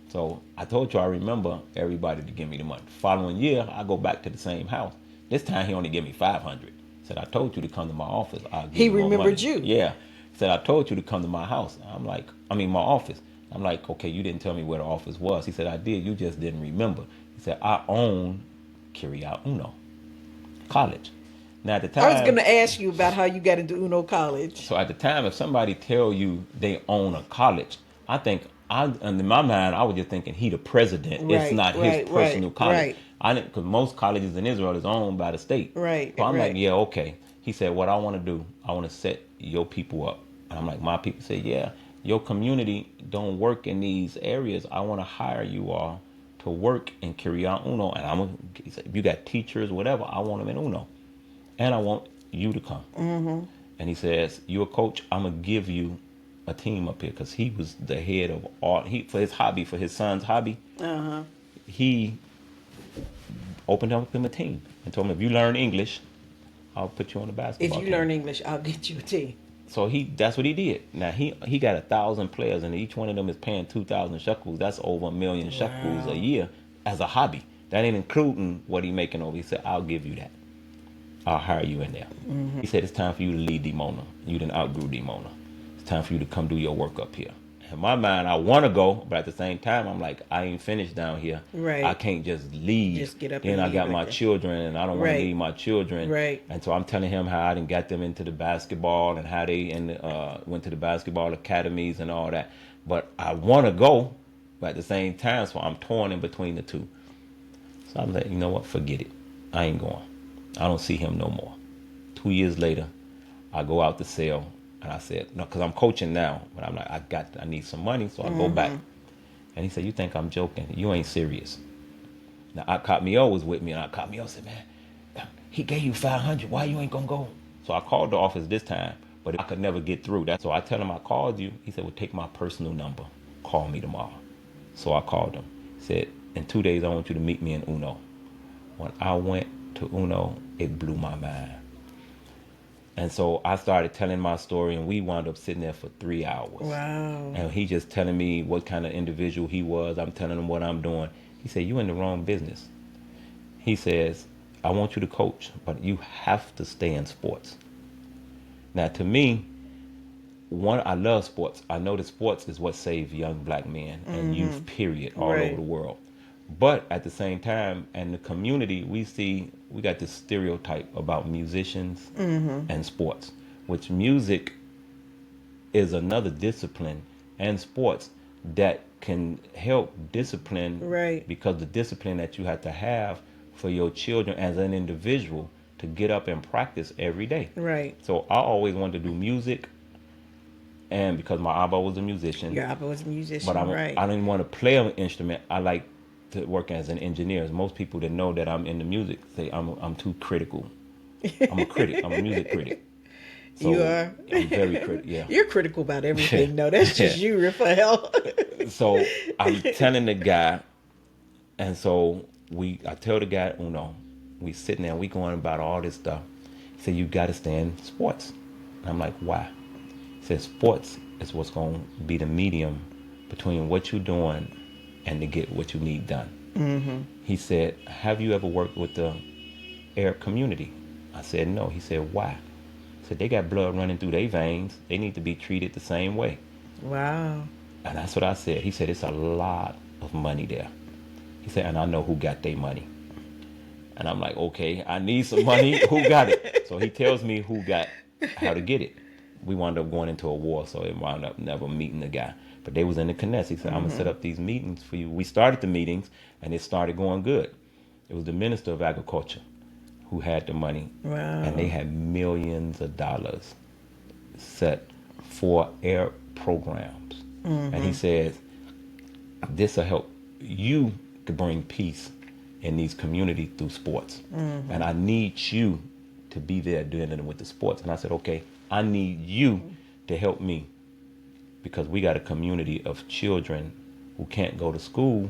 So I told you I remember everybody to give me the money. Following year, I go back to the same house. This time he only gave me 500. Said, I told you to come to my office. I'll give you more money. He remembered you. Yeah. Said, I told you to come to my house. My office. I'm like, okay, you didn't tell me where the office was. He said, I did. You just didn't remember. He said, I own Kiryat Uno College. Now at the time, I was going to ask you about how you got into Uno College. So at the time, if somebody tell you they own a college, I think, in my mind, I was just thinking he the president. It's not his personal college. I didn't, because most colleges in Israel is owned by the state. So I'm like, yeah, okay. He said, what I want to do, I want to set your people up. And I'm like, my people said, yeah, your community don't work in these areas. I want to hire you all to work in Kiryat Uno. And he said, if you got teachers, whatever, I want them in Uno. And I want you to come. And he says, you're a coach, I'm going to give you a team up here, because he was the head of all, for his son's hobby, he opened up him a team and told him, if you learn English, I'll put you on the basketball team. If you learn English, I'll get you a team. So that's what he did. Now he got 1,000 players, and each one of them is paying 2,000 shekels. That's over 1,000,000 shekels a year as a hobby. That ain't including what he making over. He said, "I'll give you that. I'll hire you in there." He said, "It's time for you to leave Dimona. You done outgrew Dimona. It's time for you to come do your work up here." In my mind, I want to go, but at the same time, I'm like, I ain't finished down here. Right. I can't just leave. Just get up then and I leave got right my there. children, and I don't want to leave my children. Right. And so I'm telling him how I done got them into the basketball and how they went to the basketball academies and all that. But I want to go, but at the same time, so I'm torn in between the two. So I'm like, you know what? Forget it. I ain't going. I don't see him no more. 2 years later, I go out to sell, and I said, no, because I'm coaching now, but I'm like, I need some money, so I go back. And he said, "You think I'm joking? You ain't serious." Now, Ahk was with me, and Ahk said, "Man, he gave you 500. Why you ain't gonna go?" So I called the office this time, but I could never get through. So I tell him I called you. He said, "Well, take my personal number. Call me tomorrow." So I called him. He said, "In 2 days, I want you to meet me in Uno." When I went to Uno, it blew my mind. And so I started telling my story, and we wound up sitting there for 3 hours. Wow. And he just telling me what kind of individual he was. I'm telling him what I'm doing. He said, "You in the wrong business." He says, "I want you to coach, but you have to stay in sports." Now, to me, I love sports. I know that sports is what saves young black men and youth, period, all over the world. But at the same time, in the community, we got this stereotype about musicians and sports, which music is another discipline, and sports that can help discipline, because the discipline that you have to have for your children as an individual to get up and practice every day. Right. So I always wanted to do music, and because my Abba was a musician. Your Abba was a musician, but I didn't want to play an instrument. I like to work as an engineer. Most people that know that I'm into music say I'm too critical. I'm a critic. I'm a music critic. So you are. I'm very critical. Yeah. You're critical about everything. No, that's just you, Rafael. So I'm telling the guy, and so I tell the guy, we sitting there, we going about all this stuff. He said, "You got to stay in sports." And I'm like, "Why?" He said, "Sports is what's going to be the medium between what you're doing and to get what you need done." He said, "Have you ever worked with the Arab community?" I said, "No." He said, "Why?" He said, "They got blood running through their veins. They need to be treated the same way." Wow. And that's what I said. He said, "It's a lot of money there." He said, "And I know who got their money." And I'm like, "Okay, I need some money. Who got it?" So he tells me who got how to get it. We wound up going into a war, so it wound up never meeting the guy. But they was in the Knesset. He said, "I'm gonna set up these meetings for you." We started the meetings, and it started going good. It was the Minister of Agriculture who had the money. Wow. And they had millions of dollars set for air programs. And he says, "This will help you to bring peace in these communities through sports. And I need you to be there doing it with the sports." And I said, "Okay, I need you to help me, because we got a community of children who can't go to school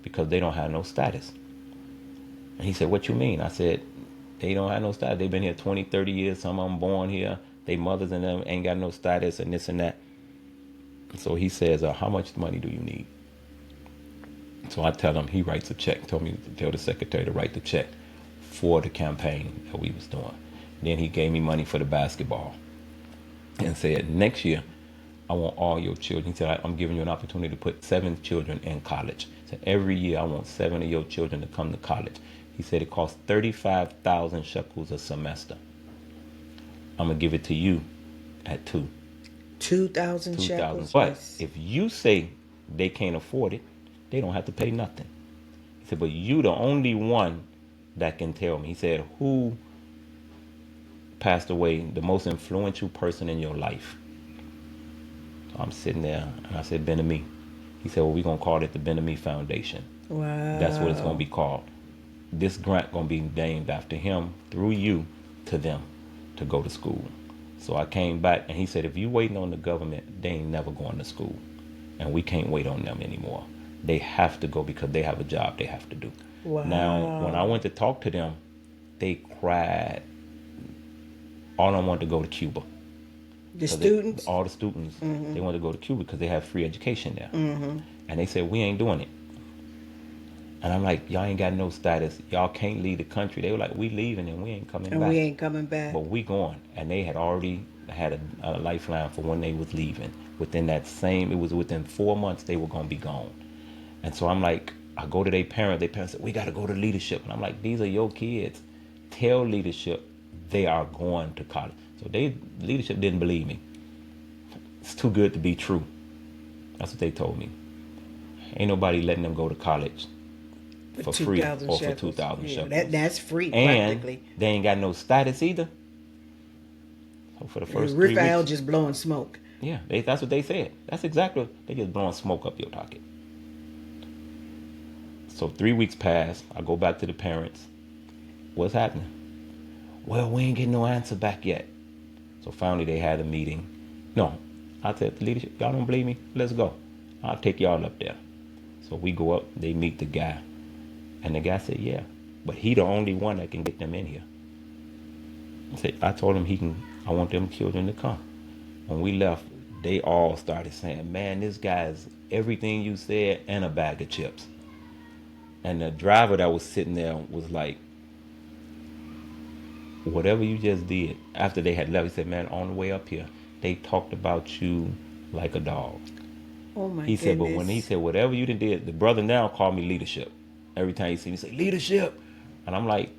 because they don't have no status." And he said, "What you mean?" I said, "They don't have no status. They've been here 20, 30 years. Some of them born here. They mothers and them ain't got no status and this and that." So he says, "How much money do you need?" So I tell him, he writes a check. Told me to tell the secretary to write the check for the campaign that we was doing. Then he gave me money for the basketball and said, "Next year, I want all your children." He said, "I'm giving you an opportunity to put 7 children in college." He said, "Every year, I want 7 of your children to come to college." He said, "It costs 35,000 shekels a semester. I'm going to give it to you at 2,000 shekels. But if you say they can't afford it, they don't have to pay nothing." He said, "But you the only one that can tell me." He said, "Who passed away, the most influential person in your life?" So I'm sitting there, and I said, "Ben-Ami." He said, "Well, we're going to call it the Ben-Ami Foundation." Wow. That's what it's going to be called. This grant going to be named after him, through you, to them, to go to school. So I came back, and he said, "If you waiting on the government, they ain't never going to school. And we can't wait on them anymore. They have to go because they have a job they have to do." Wow. Now, when I went to talk to them, they cried. All of them wanted to go to Cuba. The students? All the students, they wanted to go to Cuba because they have free education there. And they said, we ain't doing it. And I'm like, y'all ain't got no status. Y'all can't leave the country. They were like, we leaving and we ain't coming back. We ain't coming back. But we going. And they had already had a lifeline for when they was leaving. Within that same, it was within 4 months they were going to be gone. And so I'm like, I go to their parents said, we got to go to leadership. And I'm like, these are your kids. Tell leadership they are going to college. So leadership didn't believe me. It's too good to be true. That's what they told me. Ain't nobody letting them go to college for free or for 2,000 shekels. That's free, and practically. They ain't got no status either. So for the first 3 weeks, Rafael just blowing smoke. Yeah, that's what they said. That's exactly what they just blowing smoke up your pocket. So 3 weeks pass. I go back to the parents. What's happening? Well, we ain't getting no answer back yet. So finally they had a meeting. No, I said, the leadership, y'all don't believe me? Let's go. I'll take y'all up there. So we go up, they meet the guy. And the guy said, yeah, but he the only one that can get them in here. I told him I want them children to come. When we left, they all started saying, man, this guy is everything you said and a bag of chips. And the driver that was sitting there was like, whatever you just did. After they had left, he said, man, on the way up here, they talked about you like a dog. Oh my He said, but when he said, whatever you did, the brother now called me leadership. Every time he see me, say, leadership. And I'm like,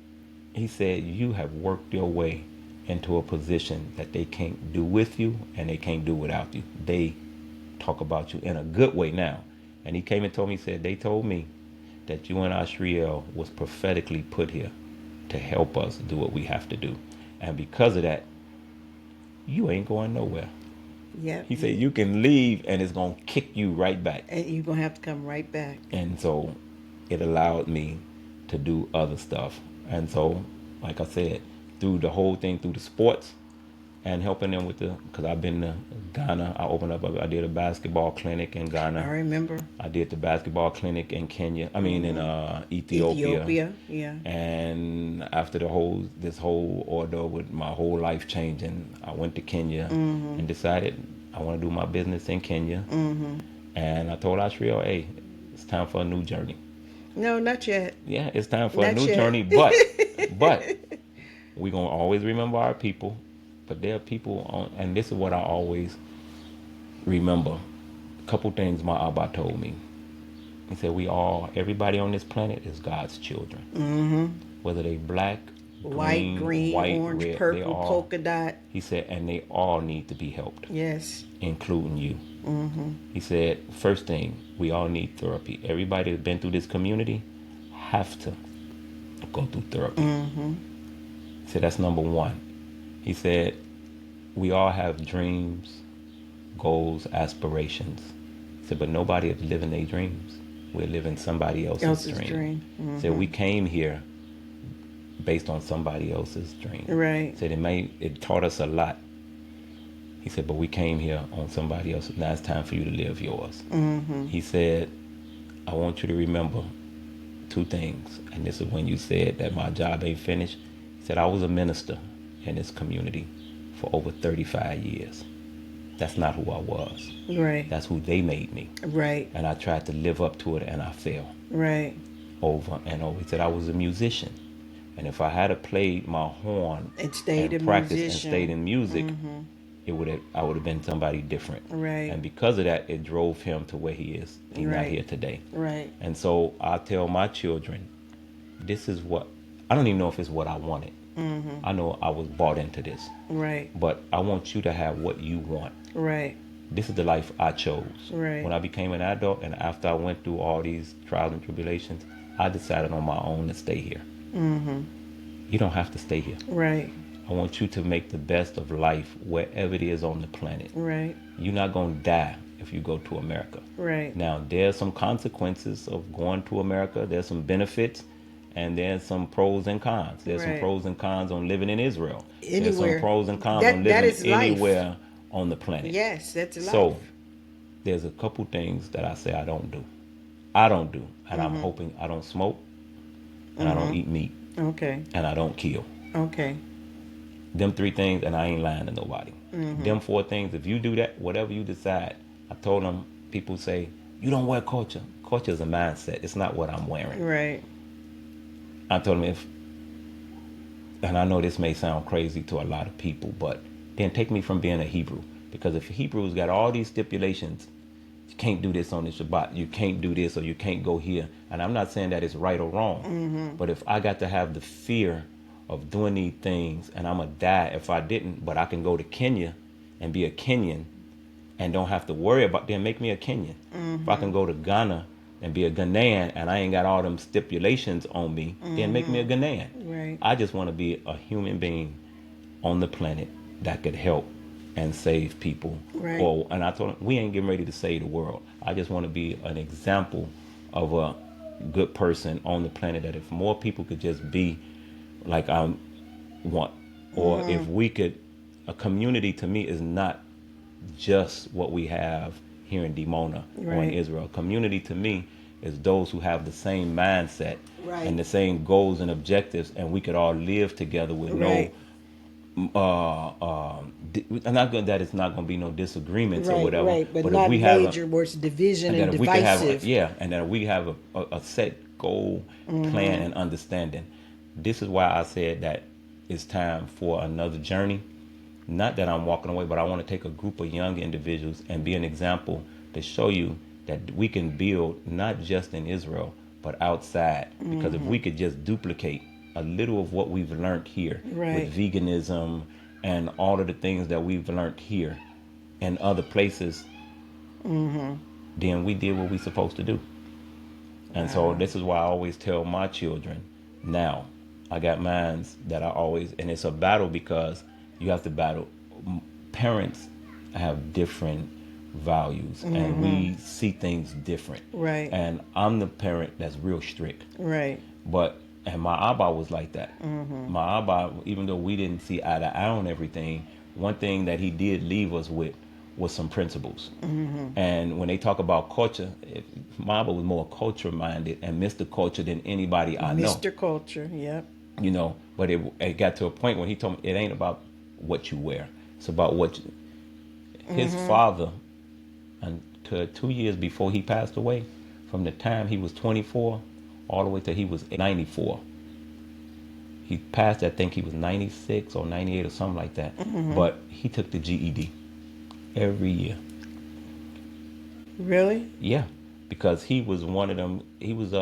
he said, you have worked your way into a position that they can't do with you and they can't do without you. They talk about you in a good way now. And he came and told me, he said, they told me that you and Ahk Rifael was prophetically put here to help us do what we have to do. And because of that, you ain't going nowhere. Yeah. He said, you can leave and it's going to kick you right back. And you're going to have to come right back. And so it allowed me to do other stuff. And so, like I said, through the whole thing, through the sports and helping them with because I've been to Ghana. I did a basketball clinic in Ghana. I remember. I did the basketball clinic in Kenya. I mean, in Ethiopia. Yeah. And after this whole ordeal with my whole life changing, I went to Kenya and decided I want to do my business in Kenya. And I told Ahk Rifael, hey, it's time for a new journey. No, not yet. Yeah, it's time for a new journey, but we're going to always remember our people. But there are people and this is what I always remember. A couple things my Abba told me. He said, everybody on this planet is God's children. Whether they black, white, green, orange, red, purple, polka dot. He said, and they all need to be helped. Yes. Including you. He said, first thing, we all need therapy. Everybody that's been through this community have to go through therapy. He said, that's number one. He said, we all have dreams, goals, aspirations. He said, but nobody is living their dreams. We're living somebody else's dream. He said, we came here based on somebody else's dream. Right. He said, it taught us a lot. He said, but we came here on somebody else's. Now it's time for you to live yours. He said, I want you to remember two things. And this is when you said that my job ain't finished. He said, I was a minister in this community for over 35 years. That's not who I was. Right. That's who they made me. Right. And I tried to live up to it and I failed. Right. Over and over. He said I was a musician. And if I had played my horn and practiced and stayed in music, I would have been somebody different. Right. And because of that, it drove him to where he is. He's not here today. Right. And so I tell my children, this is what, I don't even know if it's what I wanted. I know I was bought into this. Right. But I want you to have what you want. Right. This is the life I chose. Right. When I became an adult and after I went through all these trials and tribulations, I decided on my own to stay here. You don't have to stay here. Right. I want you to make the best of life wherever it is on the planet. Right. You're not going to die if you go to America. Right. Now, there's some consequences of going to America. There's some benefits. And there's some pros and cons. There's some pros and cons on living in Israel. Anywhere. There's some pros and cons on living anywhere on the planet. Yes, that's life. So there's a couple things that I say I don't do. And I'm hoping I don't smoke and I don't eat meat. Okay. And I don't kill. Okay. Them 3 things, and I ain't lying to nobody. Them 4 things, if you do that, whatever you decide, I told them, people say, you don't wear culture. Culture is a mindset. It's not what I'm wearing. Right. I told them, and I know this may sound crazy to a lot of people, but then take me from being a Hebrew. Because if Hebrews got all these stipulations, you can't do this on the Shabbat, you can't do this, or you can't go here. And I'm not saying that it's right or wrong, but if I got to have the fear of doing these things, and I'm going to die if I didn't, but I can go to Kenya and be a Kenyan and don't have to worry about, then make me a Kenyan. If I can go to Ghana and be a Ghanaian and I ain't got all them stipulations on me, then make me a Ghanaian. Right. I just want to be a human being on the planet that could help and save people. Right. And I told him, we ain't getting ready to save the world. I just want to be an example of a good person on the planet, that if more people could just be like I want, or if we could, a community to me is not just what we have here in Dimona or in Right. Israel. Community to me is those who have the same mindset Right. and the same goals and objectives, and we could all live together with Right. I'm not going that it's not going to be no disagreements or Right. whatever. Right. But if not we have major where it's division and and that if we could have divisive. and that we have a set goal, plan, and understanding. This is why I said that it's time for another journey. Not that I'm walking away, but I want to take a group of young individuals and be an example to show you that we can build not just in Israel, but outside. Because if we could just duplicate a little of what we've learned here Right. with veganism and all of the things that we've learned here in other places, then we did what we're supposed to do. And so this is why I always tell my children now, I got minds that I always, and it's a battle because you have to battle. Parents have different values and we see things different. Right. And I'm the parent that's real strict. Right. And my Abba was like that. My Abba, even though we didn't see eye to eye on everything, one thing that he did leave us with was some principles. And when they talk about culture, my Abba was more culture minded and Mr. Culture than anybody I know. Mr. Culture. Yep. But it got to a point when he told me it ain't about what you wear. It's about what his father, until 2 years before he passed away, from the time he was 24 all the way till he was 94. He passed, I think he was 96 or 98 or something like that. But he took the GED every year. Really? Yeah, because he was one of them. He was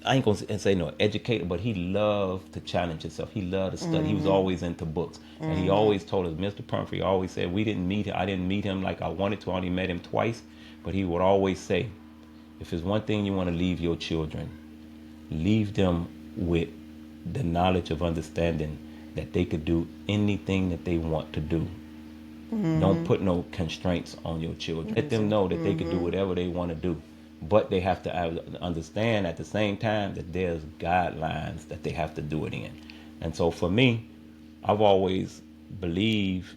I ain't gonna say no educator, but he loved to challenge himself. He loved to study. He was always into books, and he always told us, Mr. Pumphrey always said, we didn't meet him. I didn't meet him like I wanted to. I only met him twice, but he would always say, if there's one thing you want to leave your children, leave them with the knowledge of understanding that they could do anything that they want to do. Don't put no constraints on your children. Let them know that they can do whatever they want to do. But they have to understand at the same time that there's guidelines that they have to do it in. And so for me, I've always believed,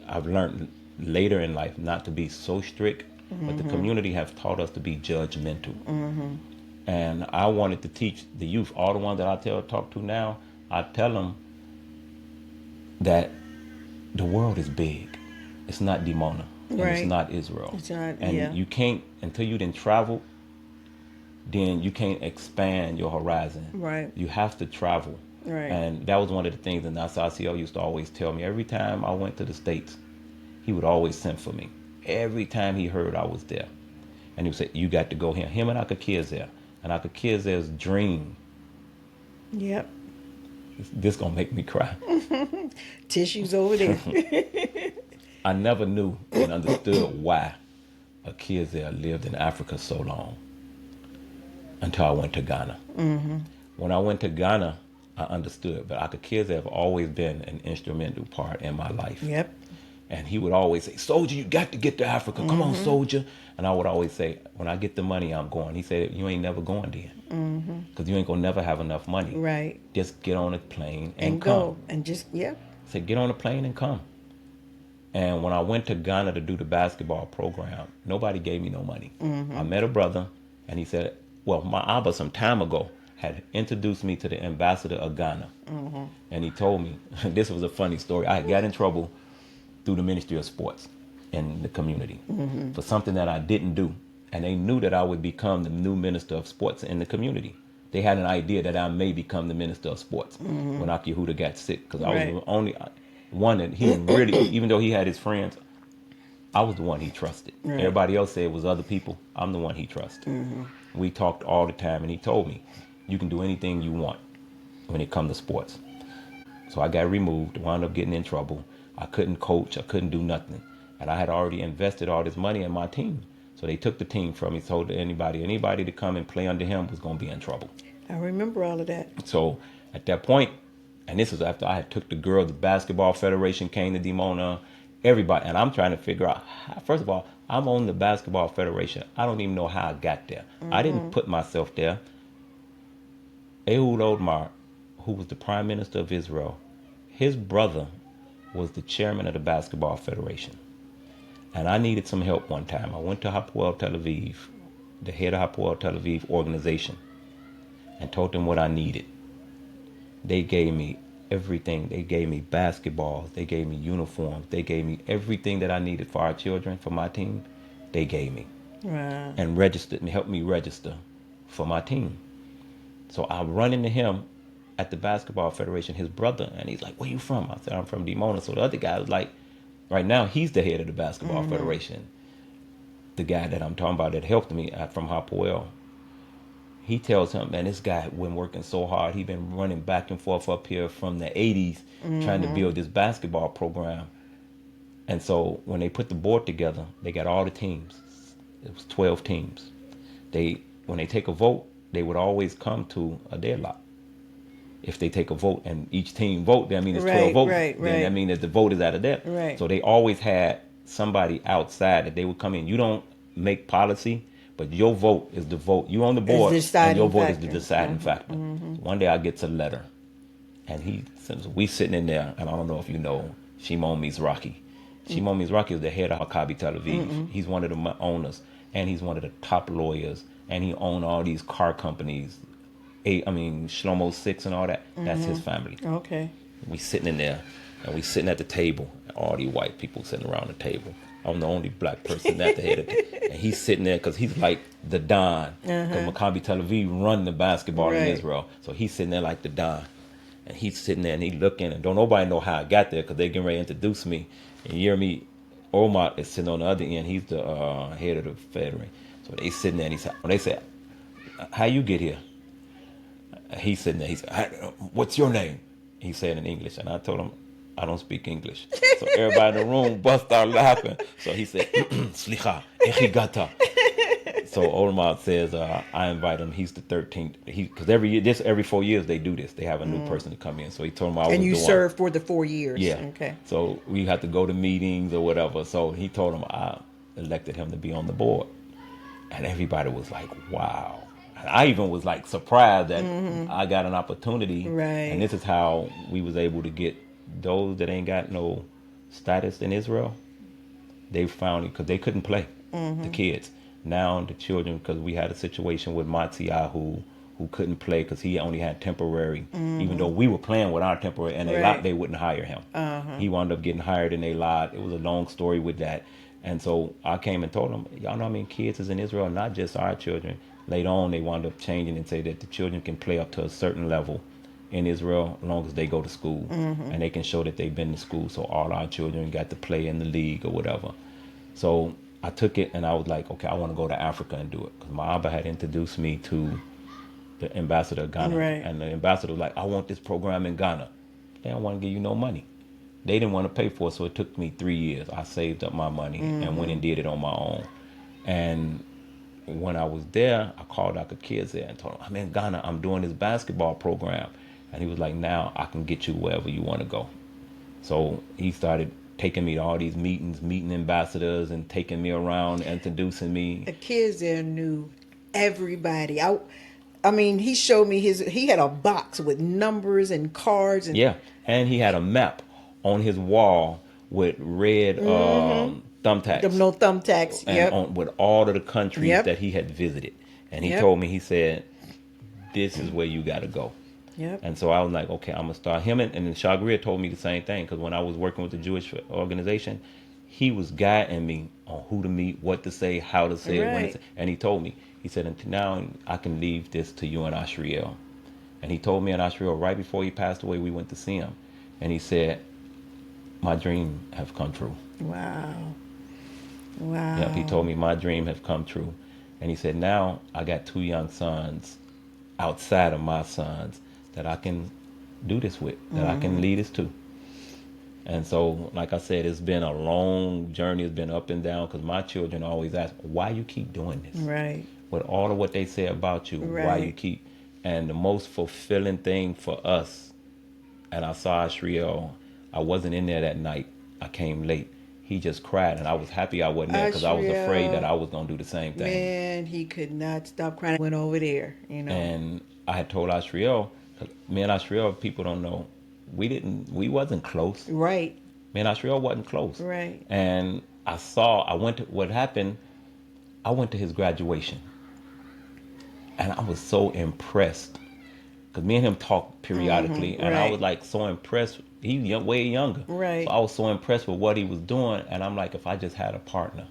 I've learned later in life not to be so strict, but the community has taught us to be judgmental. And I wanted to teach the youth, all the ones that I talk to now, I tell them that the world is big. It's not Dimona. And Right. it's not Israel. It's not, and yeah. you can't, until you didn't travel, then you can't expand your horizon. Right. You have to travel. Right. And that was one of the things that Nasacio used to always tell me. Every time I went to the States, he would always send for me. Every time he heard I was there. And he would say, you got to go here. Him and Akakizer's. And Akakizer's dream. Yep. This gonna make me cry. Tissues over there. I never knew and understood why Akizer lived in Africa so long until I went to Ghana. When I went to Ghana, I understood, but Akizer have always been an instrumental part in my life. Yep. And he would always say, soldier, you got to get to Africa. Come on, soldier. And I would always say, when I get the money, I'm going. He said, you ain't never going then. Because you ain't going to never have enough money. Right. Just get on a plane and go. come. And just, yep. I said, get on a plane and come. And when I went to Ghana to do the basketball program, nobody gave me no money. I met a brother, and he said, well, my Abba some time ago had introduced me to the ambassador of Ghana. And he told me, this was a funny story. I got in trouble through the Ministry of Sports in the community for something that I didn't do. And they knew that I would become the new minister of sports in the community. They had an idea that I may become the minister of sports when Ahk Yehuda got sick, because I was the only one that he really, even though he had his friends, I was the one he trusted. Everybody else said it was other people. I'm the one he trusted. We talked all the time, and he told me, you can do anything you want when it comes to sports. So I got removed, wound up getting in trouble. I couldn't coach, I couldn't do nothing. And I had already invested all this money in my team. So they took the team from me, told anybody to come and play under him was going to be in trouble. I remember all of that. So at that point, and this was after I had took the girl, the basketball federation came to Dimona, everybody. And I'm trying to figure out, first of all, I'm on the basketball federation. I don't even know how I got there. I didn't put myself there. Ehud Olmert, who was the prime minister of Israel, his brother was the chairman of the basketball federation. And I needed some help one time. I went to Hapoel Tel Aviv, the head of Hapoel Tel Aviv organization, and told them what I needed. They gave me everything. They gave me basketballs. They gave me uniforms. They gave me everything that I needed for our children, for my team. They gave me. Wow. And registered and helped me register for my team. So I run into him at the basketball federation, his brother, and he's like, where you from? I said, I'm from Dimona. So the other guy was like, right now, he's the head of the basketball federation. The guy that I'm talking about that helped me from Hapoel. He tells him, man, this guy been working so hard. He been running back and forth up here from the 80s trying to build this basketball program. And so when they put the board together, they got all the teams. It was 12 teams. When they take a vote, they would always come to a deadlock. If they take a vote and each team vote, that means it's 12 votes. Then that means that the vote is out of depth. So they always had somebody outside that they would come in. You don't make policy, but your vote is the vote. You on the board, and your vote is the deciding factor. One day I get a letter, and he says, we sitting in there, and I don't know if you know Shimon Mizrahi. Shimon Mizrahi is the head of Maccabi Tel Aviv. He's one of the owners, and he's one of the top lawyers, and he owns all these car companies. Shlomo 6 and all that. That's his family. Okay. We sitting in there, and we sitting at the table, and all these white people sitting around the table. I'm the only black person at the head of it. And he's sitting there because he's like the Don. Because Maccabi Tel Aviv run the basketball in Israel. So he's sitting there like the Don. And he's sitting there and he looking, and don't nobody know how I got there because they getting ready to introduce me. And Yermi Omar is sitting on the other end. He's the head of the federation. So they sitting there and they said, how you get here? He's sitting there. He said, what's your name? He said in English. And I told him, I don't speak English. So everybody in the room bust out laughing. So he said, Slicha, echigata. So Olmert says, I invite him. He's the 13th. Because every 4 years they do this. They have a new person to come in. So he told him I was the one. And you served for the 4 years. Yeah. Okay. So we had to go to meetings or whatever. So he told him I elected him to be on the board. And everybody was like, wow. I even was like surprised that I got an opportunity. Right. And this is how we was able to get those that ain't got no status in Israel. They found it because they couldn't play, the kids. Now the children, because we had a situation with Matziah who couldn't play because he only had temporary, even though we were playing with our temporary, and they wouldn't hire him. He wound up getting hired and they lied. It was a long story with that. And so I came and told them, y'all know how many kids is in Israel, not just our children. Later on, they wound up changing and say that the children can play up to a certain level in Israel as long as they go to school. And they can show that they've been to school. So all our children got to play in the league or whatever. So I took it and I was like, okay, I want to go to Africa and do it. Because my Abba had introduced me to the ambassador of Ghana. Right. And the ambassador was like, I want this program in Ghana. They don't want to give you no money. They didn't want to pay for it. So it took me 3 years. I saved up my money and went and did it on my own. And when I was there, I called Dr. Kids there and told him, I'm in Ghana. I'm doing this basketball program. And he was like, now I can get you wherever you want to go. So he started taking me to all these meetings, meeting ambassadors and taking me around, introducing me. The kids there knew everybody. I mean, he showed me he had a box with numbers and cards. And yeah, and he had a map on his wall with red thumbtacks. No thumbtacks. And with all of the countries that he had visited. And he told me, he said, this is where you got to go. Yep. And so I was like, okay, I'm gonna start him. And then Shagria told me the same thing, because when I was working with the Jewish organization, he was guiding me on who to meet, what to say, how to say it, when to Right. say. And he told me, he said, until now I can leave this to you and Ashriel. And he told me and Ashriel right before he passed away, we went to see him, and he said, my dream have come true. Wow. Yep, he Wow. told me my dream have come true. And he said, now I got two young sons outside of my sons that I can do this with, that I can lead this to. And so, like I said, it's been a long journey. It's been up and down, because my children always ask, why you keep doing this? Right. With all of what they say about you, why you Right. keep. And the most fulfilling thing for us, and I saw Ashriel, I wasn't in there that night. I came late. He just cried, and I was happy I wasn't there, because I was afraid that Ashriel, I was going to do the same thing. man, he could not stop crying. Went over there. And I had told Ashriel, 'cause me and Ashriel, people don't know, we wasn't close. Right. Me and Ashriel wasn't close. Right. And what happened, I went to his graduation, and I was so impressed, because me and him talked periodically, and I was Right. like so impressed. He's way younger. So Right. I was so impressed with what he was doing, and I'm like, if I just had a partner.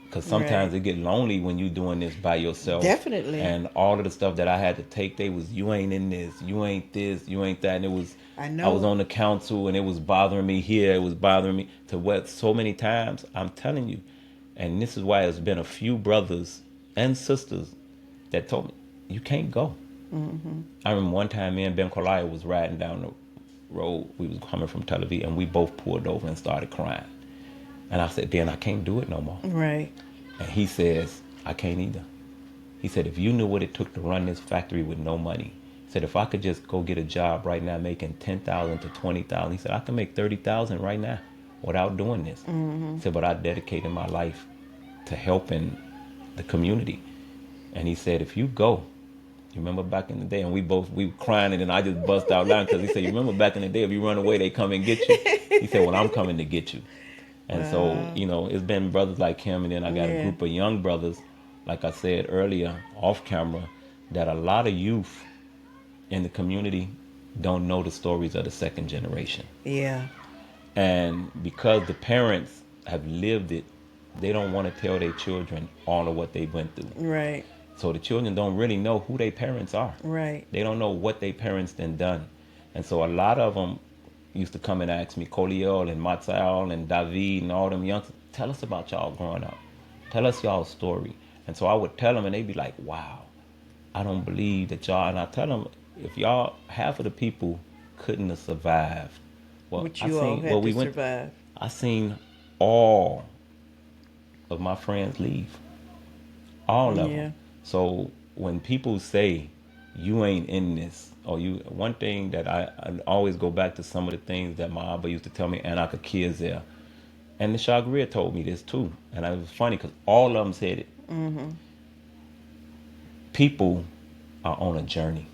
Because sometimes Right. it get lonely when you doing this by yourself. Definitely. And all of the stuff that I had to take, they was, you ain't in this, you ain't this, you ain't that. And it was, I I was know. on the council, and it was bothering me here, it was bothering me to what, so many times, I'm telling you. And this is why there's been a few brothers and sisters that told me, you can't go. I remember one time me and Ben Kolaya was riding down the road. We was coming from Tel Aviv, and we both pulled over and started crying. And I said, Ben, I can't do it no more. Right. And he says, I can't either. He said, if you knew what it took to run this factory with no money, he said, if I could just go get a job right now making 10,000 to 20,000, he said, I can make 30,000 right now without doing this. He said, but I dedicated my life to helping the community. And he said, if you go, you remember back in the day, and we were crying, and then I just bust out laughing, because he said, you remember back in the day, if you run away, they come and get you. He said, well, I'm coming to get you. And so, it's been brothers like him, and then I got a Yeah. group of young brothers, like I said earlier, off camera, that a lot of youth in the community don't know the stories of the second generation. Yeah. And because the parents have lived it, they don't want to tell their children all of what they went through. Right. So the children don't really know who their parents are. Right. They don't know what their parents done. And so a lot of them used to come and ask me, Koliel and Matzael and David and all them youngsters, tell us about y'all growing up. Tell us y'all's story. And so I would tell them, and they'd be like, wow, I don't believe that y'all. And I tell them, if y'all, half of the people couldn't have survived. Well, What you all had to survive. I seen all of my friends leave. All of Yeah. them. So when people say you ain't in this, or you, one thing that I always go back to some of the things that my Abba used to tell me, and I could kids there. And the Shagria told me this too. And it was funny, because all of them said it. People are on a journey.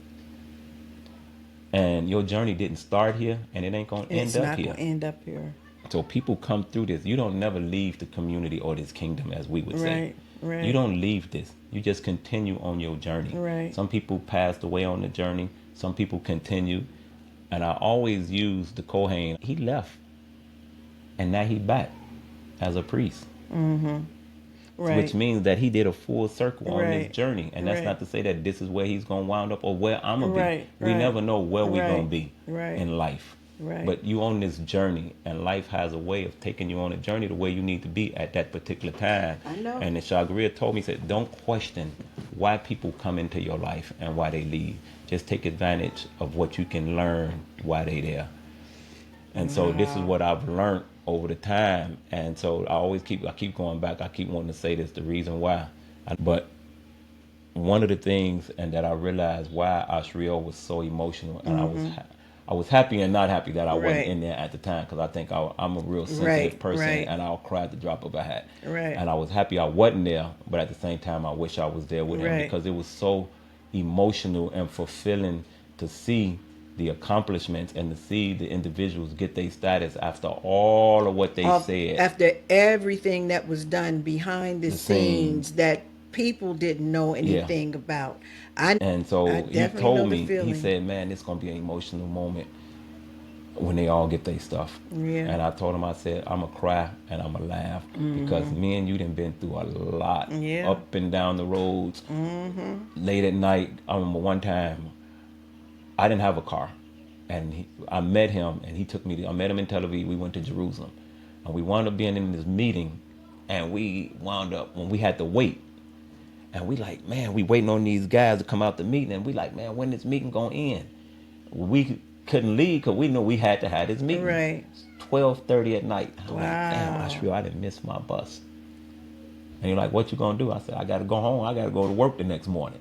And your journey didn't start here, and it ain't going to And end it's up not here. going to end up here. So people come through this. You don't never leave the community or this kingdom, as we would say. Right. Right. You don't leave this. You just continue on your journey. Right. Some people passed away on the journey. Some people continue. And I always use the Kohen. He left, and now he back as a priest. Right. Which means that he did a full circle on this Right. journey. And that's Right. not to say that this is where he's going to wind up or where I'm going to Right. be. We Right. never know where we're going to Right. be Right. in life. Right. But you on this journey, and life has a way of taking you on a journey to where you need to be at that particular time. I know. And the Shagria told me, he said, don't question why people come into your life and why they leave. Just take advantage of what you can learn while they there. And so this is what I've learned over the time. And so I keep going back. I keep wanting to say this, the reason why. But one of the things, and that I realized why Ashriel was so emotional, and I was happy and not happy that I wasn't Right. in there at the time, because I think I'm a real sensitive Right, person, right. and I'll cry at the drop of a hat. Right. And I was happy I wasn't there, but at the same time, I wish I was there with him, Right. because it was so emotional and fulfilling to see the accomplishments and to see the individuals get their status after all of what they said. After everything that was done behind the The scenes. scenes, that people didn't know Yeah. anything about. I And I so he definitely know told the me, he feeling. said, man, it's going to be an emotional moment when they all get their stuff. Yeah. And I told him, I said, I'm going to cry and I'm going to laugh because me and you done been through a lot, Yeah. up and down the roads, late at night. I remember one time I didn't have a car, and I met him, and he took me. I met him in Tel Aviv. We went to Jerusalem, and we wound up being in this meeting, and we wound up when we had to wait, and we like, man, we waiting on these guys to come out the meeting, and we like, man, when this meeting gonna end? We couldn't leave because we knew we had to have this meeting. Right. 12:30 at night. I'm like, damn, I Wow. sure I didn't miss my bus. And you're like, what you gonna do? I said, I gotta go home. I gotta go to work the next morning.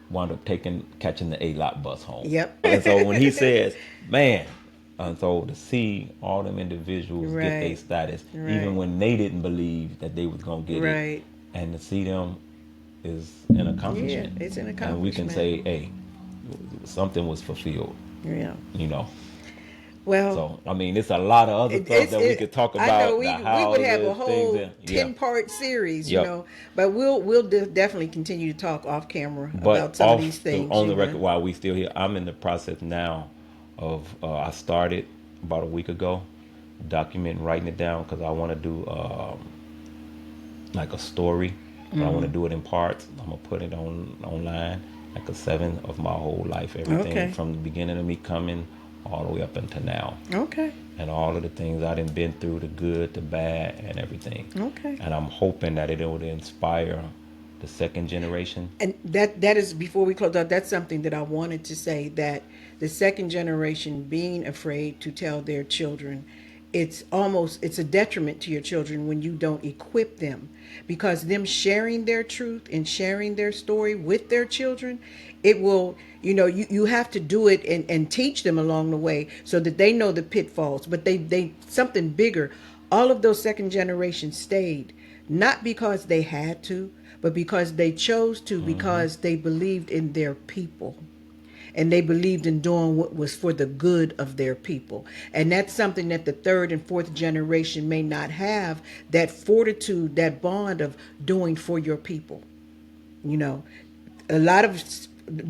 Wound up catching the A-Lot bus home. Yep. And so when he says, man, and so to see all them individuals get their Right. status, even Right. when they didn't believe that they was gonna get it, Right. and to see them is an Yeah, accomplishment. it's an And we can say, accomplishment. hey, something was fulfilled, Yeah. you know. Well, So I mean, it's a lot of other stuff that we could talk I know about, the we would have a houses, things, whole and yeah, 10-part series, yep. but definitely continue to talk off camera But about some of these off the things, on the record, while we still here, I'm in the process now of I started about a week ago, documenting, writing it down because I want to do like a story, but I want to do it in parts. I'm gonna put it online, like a 7 of my whole life, everything Okay. from the beginning of me coming all the way up until now, Okay. and all of the things I done been through, the good, the bad, and everything. Okay. And I'm hoping that it would inspire the second generation. And that is, before we close out, that's something that I wanted to say, that the second generation being afraid to tell their children, it's a detriment to your children when you don't equip them, because them sharing their truth and sharing their story with their children, it will, you have to do it and teach them along the way so that they know the pitfalls, but they something bigger. All of those second generations stayed, not because they had to, but because they chose to, because they believed in their people and they believed in doing what was for the good of their people. And that's something that the third and fourth generation may not have, that fortitude, that bond of doing for your people. You know, a lot of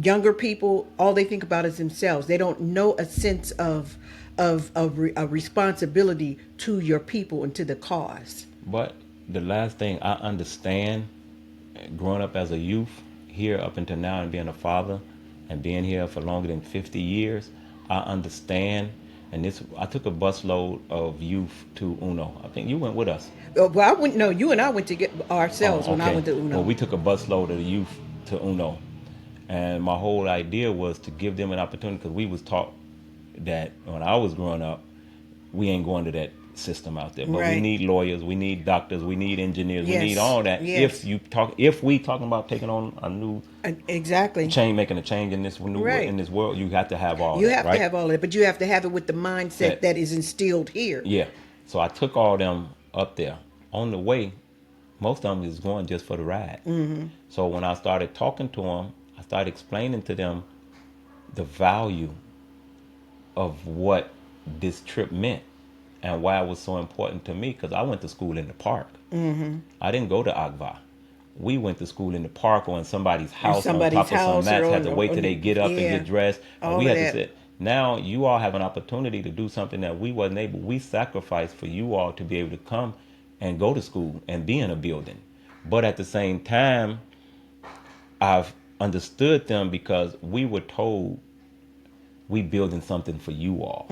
younger people, all they think about is themselves. They don't know a sense of a responsibility to your people and to the cause. But the last thing I understand, growing up as a youth here up until now and being a father and being here for longer than 50 years, I understand. And this, I took a busload of youth to Uno. I think you went with us. Well, I went. No, you and I went to get ourselves Oh, when I okay. went to Well, Uno. we took a busload of the youth to Uno, and my whole idea was to give them an opportunity because we was taught that when I was growing up, we ain't going to that system out there. But we Right. need lawyers, we need doctors, we need engineers, we need Yes. all that. Yes. If we talking about taking on a new Exactly. change, making a change in this new Right. in this world, you have to have all You that, have to right? have all of it, but you have to have it with the mindset That that is instilled here. Yeah. So I took all them up there. On the way, most of them is going just for the ride. So when I started talking to them, I started explaining to them the value of what this trip meant and why it was so important to me. Because I went to school in the park. I didn't go to Agva. We went to school in the park or in somebody's In house on somebody's top of some house or mats. Had to wait till they on get up and yeah, get dressed, and we all of had to that. sit. Now you all have an opportunity to do something that we wasn't able. We sacrificed for you all to be able to come and go to school and be in a building. But at the same time, I've understood them because we were told we building something for you all.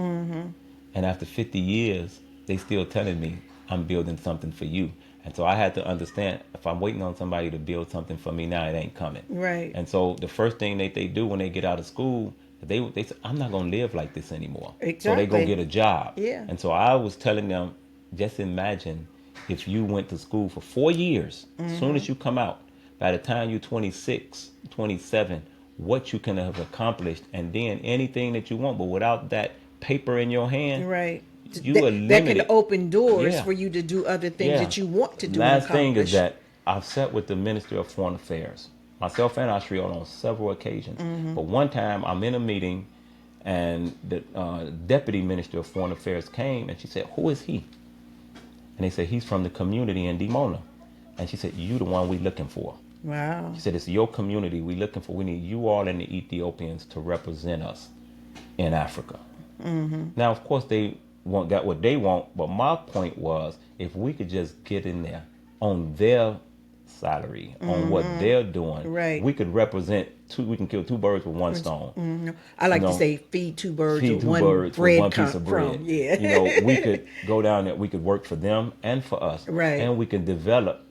And after 50 years, they still telling me I'm building something for you. And so I had to understand, if I'm waiting on somebody to build something for me now, it ain't coming. Right. And so the first thing that they do when they get out of school, they say, I'm not going to live like this anymore. So they go Exactly. get a job. Yeah. And so I was telling them, just imagine if you went to school for 4 years, as soon as you come out, by the time you're 26, 27, what you can have accomplished, and then anything that you want, but without that paper in your hand, Right. you are That can limited. open doors Yeah. for you to do other things Yeah. that you want to do and Last thing is accomplish. that I've sat with the Minister of Foreign Affairs, myself and Ashriel, on several occasions. But one time I'm in a meeting and the Deputy Minister of Foreign Affairs came and she said, who is he? And they said, he's from the community in Dimona. And she said, you the one we looking for. Wow. She said, it's your community we need you all and the Ethiopians to represent us in Africa. Now, of course, they got what they want, but my point was, if we could just get in there on their salary, on what they're doing, Right. we could represent two. We can kill two birds with one stone. I You like to know, say feed two birds feed with two one birds with one piece of bread. crumb. Yeah. You know, we could go down there. We could work for them and for us, Right. and we could develop.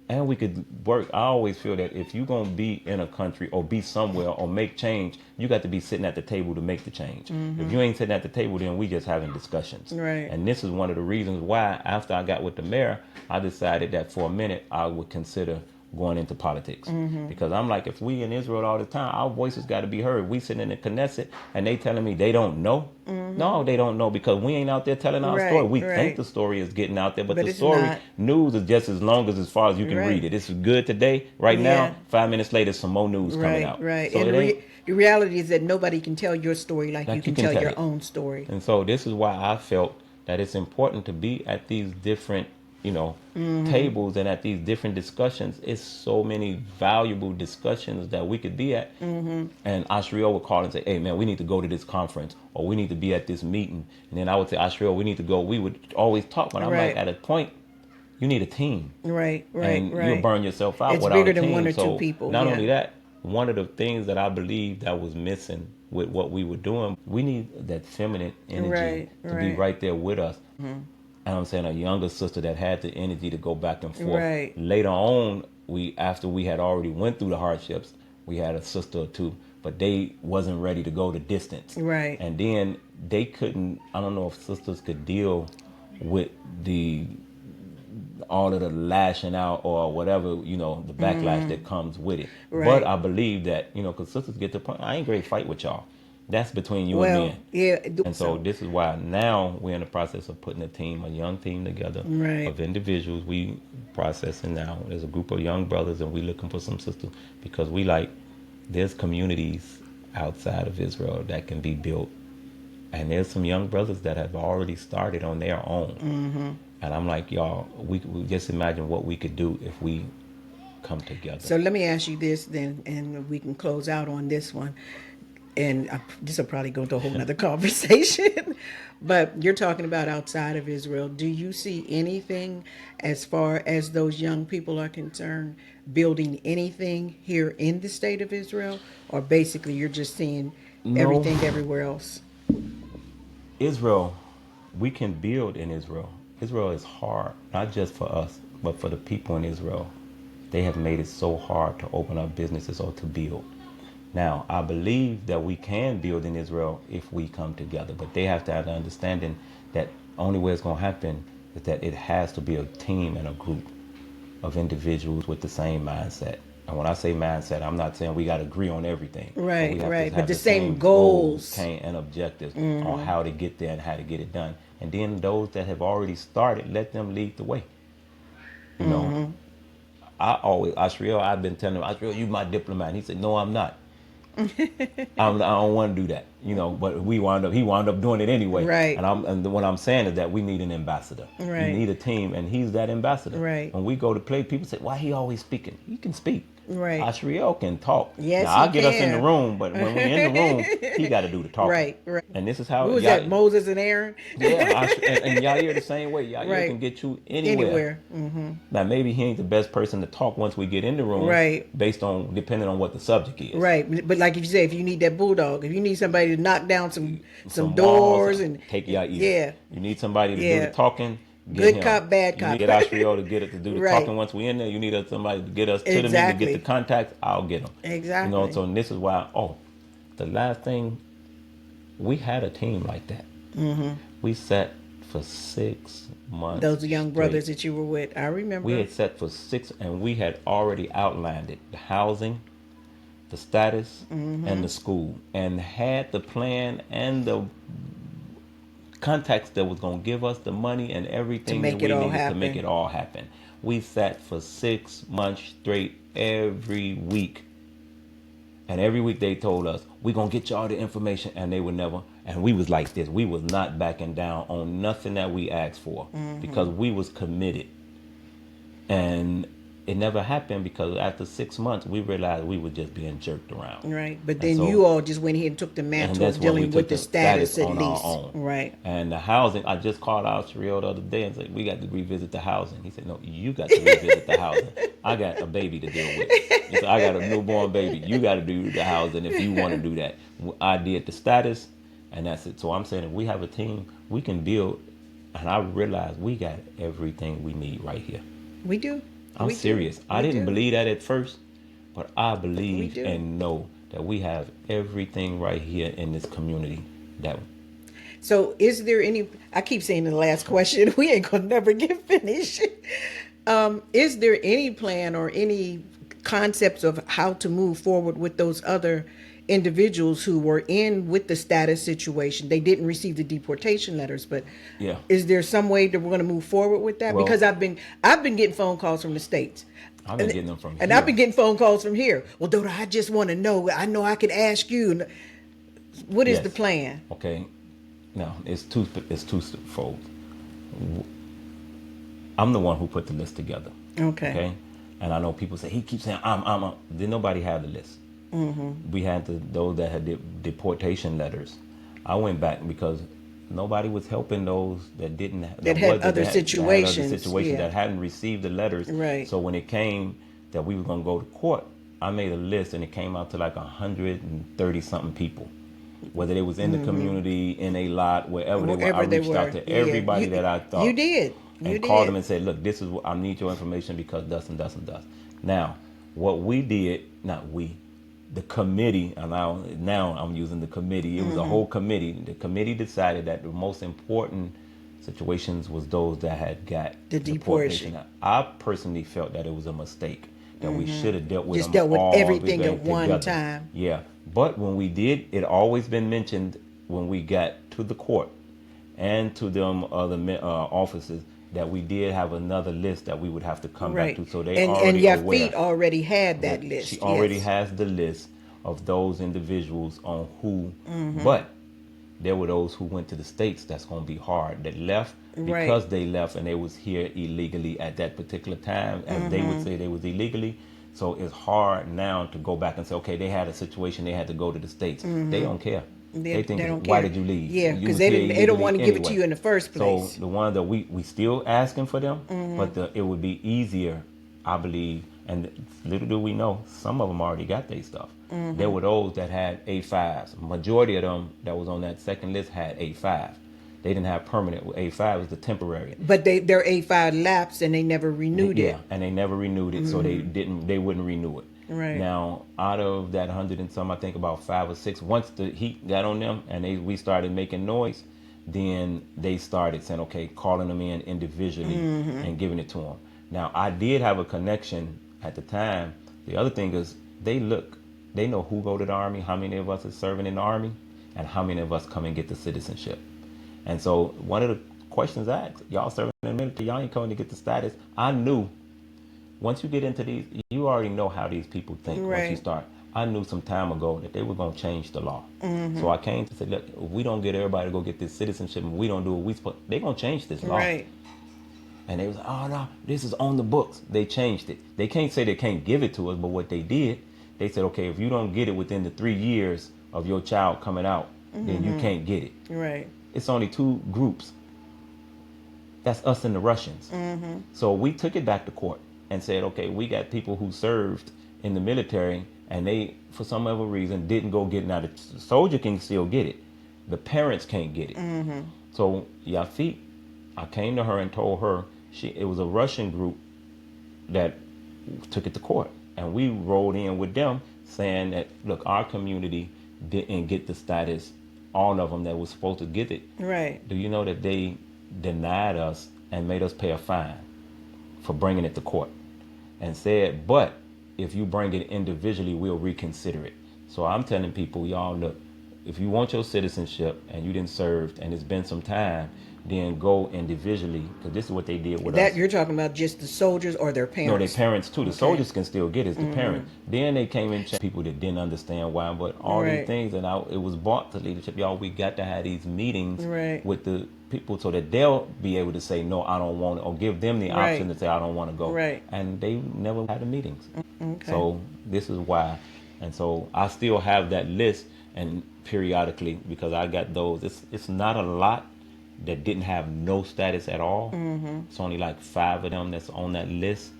And we could work. I always feel that if you're going to be in a country or be somewhere or make change, you got to be sitting at the table to make the change. If you ain't sitting at the table, then we just having discussions. Right. And this is one of the reasons why, after I got with the mayor, I decided that for a minute I would consider going into politics. Because I'm like, if we in Israel all the time, our voices got to be heard. We sitting in the Knesset and they telling me they don't know. No, they don't know, because we ain't out there telling our Right, story. We right. think the story is getting out there, but the it's story, not. news is just as long as far as you can Right. read it. It's good today. Right Yeah. now, 5 minutes later, some more news coming Right, out. right. So And it ain't. the reality is that nobody can tell your story like you can tell your it. own story. And so this is why I felt that it's important to be at these different, tables and at these different discussions. It's so many valuable discussions that we could be at. And Ashriel would call and say, hey, man, we need to go to this conference, or we need to be at this meeting. And then I would say, Ashriel, we need to go. We would always talk, but I'm Right. like, at a point, you need a team. Right, right, And right. you'll burn yourself out It's without bigger a team. than one or So two people. not Yeah. only that, one of the things that I believe that was missing with what we were doing, we need that feminine energy Right, to be right. right there with us. And I'm saying a younger sister that had the energy to go back and forth. Right. Later on, after we had already went through the hardships, we had a sister or two, but they wasn't ready to go the distance. Right. And then they couldn't. I don't know if sisters could deal with all of the lashing out or whatever, the backlash that comes with it. Right. But I believe that, because sisters get to the point, I ain't ready to fight with y'all. That's between you Well, and me. yeah. And so this is why now we're in the process of putting a young team together Right. of individuals. We processing now. There's a group of young brothers, and we looking for some sisters, because there's communities outside of Israel that can be built. And there's some young brothers that have already started on their own. And I'm like, y'all, we just imagine what we could do if we come together. So let me ask you this then, and we can close out on this one. And this will probably go to a whole nother conversation. But you're talking about outside of Israel. Do you see anything as far as those young people are concerned, building anything here in the state of Israel? Or basically you're just seeing No. everything everywhere else? Israel, we can build in Israel. Israel is hard, not just for us, but for the people in Israel. They have made it so hard to open up businesses or to build. Now, I believe that we can build in Israel if we come together, but they have to have the understanding that only way it's going to happen is that it has to be a team and a group of individuals with the same mindset. And when I say mindset, I'm not saying we got to agree on everything. Right, we have right. to But have the same goals. and objectives on how to get there and how to get it done. And then those that have already started, let them lead the way. You know, I've been telling him, Ashriel, you my diplomat. And he said, no, I'm not. I don't want to do that, but he wound up doing it anyway. Right. And what I'm saying is that we need an ambassador. Right. You need a team, and he's that ambassador. Right. When we go to play, people say, why he always speaking? He can speak. Right. Ashriel can talk. Yes, now, I'll he get us in the can. room, but when we're in the room, he got to do the talking. Right, right. And this is how Who was that, Moses and Aaron? Yeah, and Yair the same way. Yair Right. can get you anywhere. Now, maybe he ain't the best person to talk once we get in the room, Right. depending on what the subject is. Right. But like if you say, if you need that bulldog, if you need somebody to knock down some Walls, doors and take Yair. Yeah. You need somebody to do Yeah. the talking. Get Good him. cop, bad cop. You need Ashriel to to do the Right. talking once we in there. You need somebody to get us to the meeting, to Exactly. get the contacts. I'll get them. Exactly. So this is why. The last thing, we had a team like that. We sat for 6 months. those young brothers straight. that you were with, I remember. We had sat for 6, and we had already outlined it: the housing, the status, and the school, and had the plan and the contacts that was going to give us the money and everything make that we it all needed to happen. make it all happen. We sat for 6 months straight every week. And every week they told us, we're going to get y'all the information. And they would never. And we was like this. We was not backing down on nothing that we asked for because we was committed. And it never happened because after 6 months we realized we were just being jerked around. Right. But And then so, you all just went ahead and took the and mantle that's of when we dealing with took the the status status at on our least. own. Right. And the housing, I just called out Sherelle the other day and said, we got to revisit the housing. He said, no, you got to revisit the housing. I got a baby to deal with. He said, I got a newborn baby. You got to do the housing if you want to do that. I did the status, and that's it. So I'm saying if we have a team, we can build. And I realized we got everything we need right here. We do. I'm We do. serious. I We didn't do. believe that at first, but I We believe do. and know that we have everything right here in this community. That So, is there any? I keep saying the last question. We ain't gonna never get finished. Is there any plan or any concepts of how to move forward with those other individuals who were in with the status situation? They didn't receive the deportation letters, but yeah. is there some way that we're going to move forward with that? Well, Because I've been getting phone calls from the states. I've been getting them from And I've here. been getting phone calls from here. Well, Dodo, I just want to know. I know I could ask you. What is the Yes. plan? Okay. No, it's twofold. I'm the one who put the list together. Okay. Okay. And I know people say he keeps saying I'm. Did nobody have the list? We had those that had deportation letters. I went back because nobody was helping those that didn't That had other that situations, yeah. that hadn't received the letters. Right. So when it came that we were going to go to court, I made a list and it came out to like 130 something people. Whether they was in the community, in a lot, wherever they were, I Wherever they reached out were. to Yeah. everybody that I thought. You did. You And called did. them and said, look, this is what I need your information because thus and thus and thus. Now, what we did, not we, the committee, and now I'm using the committee. It was a whole committee. The committee decided that the most important situations was those that had got The deportation. I personally felt that it was a mistake that we should have dealt with Just them dealt with all everything together. at one time. Yeah, but when we did, it always been mentioned when we got to the court and to them other offices that we did have another list that we would have to come Right. back to. So they and already your aware. feet already had that list. She already yes. has the list of those individuals on who, but there were those who went to the States. That's going to be hard. That left because Right. they left and they was here illegally at that particular time, as they would say they was illegally. So it's hard now to go back and say, okay, they had a situation, they had to go to the States. They don't care. They think, don't why care. did you leave? Yeah, You because was they here don't illegally want to give it to anyway. you in the first place. So the one that we still asking for them, but it would be easier, I believe. And little do we know, some of them already got their stuff. There were those that had A5s. Majority of them that was on that second list had A5. They didn't have permanent. A5 was the temporary. But their A5 lapsed and they never renewed Yeah, it. and they never renewed it, so they wouldn't renew it. Right. Now, out of that 100 and some, I think about 5 or 6. Once the heat got on them and we started making noise, then they started saying, okay, calling them in individually and giving it to them. Now, I did have a connection at the time. The other thing is they know who go to the Army, how many of us is serving in the Army, and how many of us come and get the citizenship. And so one of the questions I asked, y'all serving in the military, y'all ain't coming to get the status. I knew once you get into these, you already know how these people think once you Right. start. I knew some time ago that they were going to change the law. So I came to say, look, if we don't get everybody to go get this citizenship and we don't do what we supposed, they're going to change this law. Right. And they was like, oh no, this is on the books. They changed it. They can't say they can't give it to us, but what they did, they said, okay, if you don't get it within the 3 years of your child coming out, then you can't get it. Right. It's only 2 groups. That's us and the Russians. So we took it back to court and said, okay, we got people who served in the military and they, for some other reason, didn't go get it. Now, the soldier can still get it. The parents can't get it. So Yafit, I came to her and told her it was a Russian group that took it to court. And we rolled in with them saying that, look, our community didn't get the status, all of them that was supposed to get it. Right. Do you know that they denied us and made us pay a fine for bringing it to court and said, but if you bring it individually, we'll reconsider it. So I'm telling people, y'all, look, if you want your citizenship and you didn't serve and it's been some time, then go individually, because this is what they did with That us. you're talking about just the soldiers or their No, their parents? parents too. The Okay. soldiers can still get it, it's the parent. Then they came in, people that didn't understand why, but all these Right. things, and it was brought to leadership. Y'all, we got to have these meetings Right. with the people so that they'll be able to say, no, I don't want it, or give them the Right. option to say, I don't want to go. Right. And they never had the meetings. Okay. So this is why. And so I still have that list, and periodically, because I got those, it's not a lot that didn't have no status at all. It's only like 5 of them that's on that list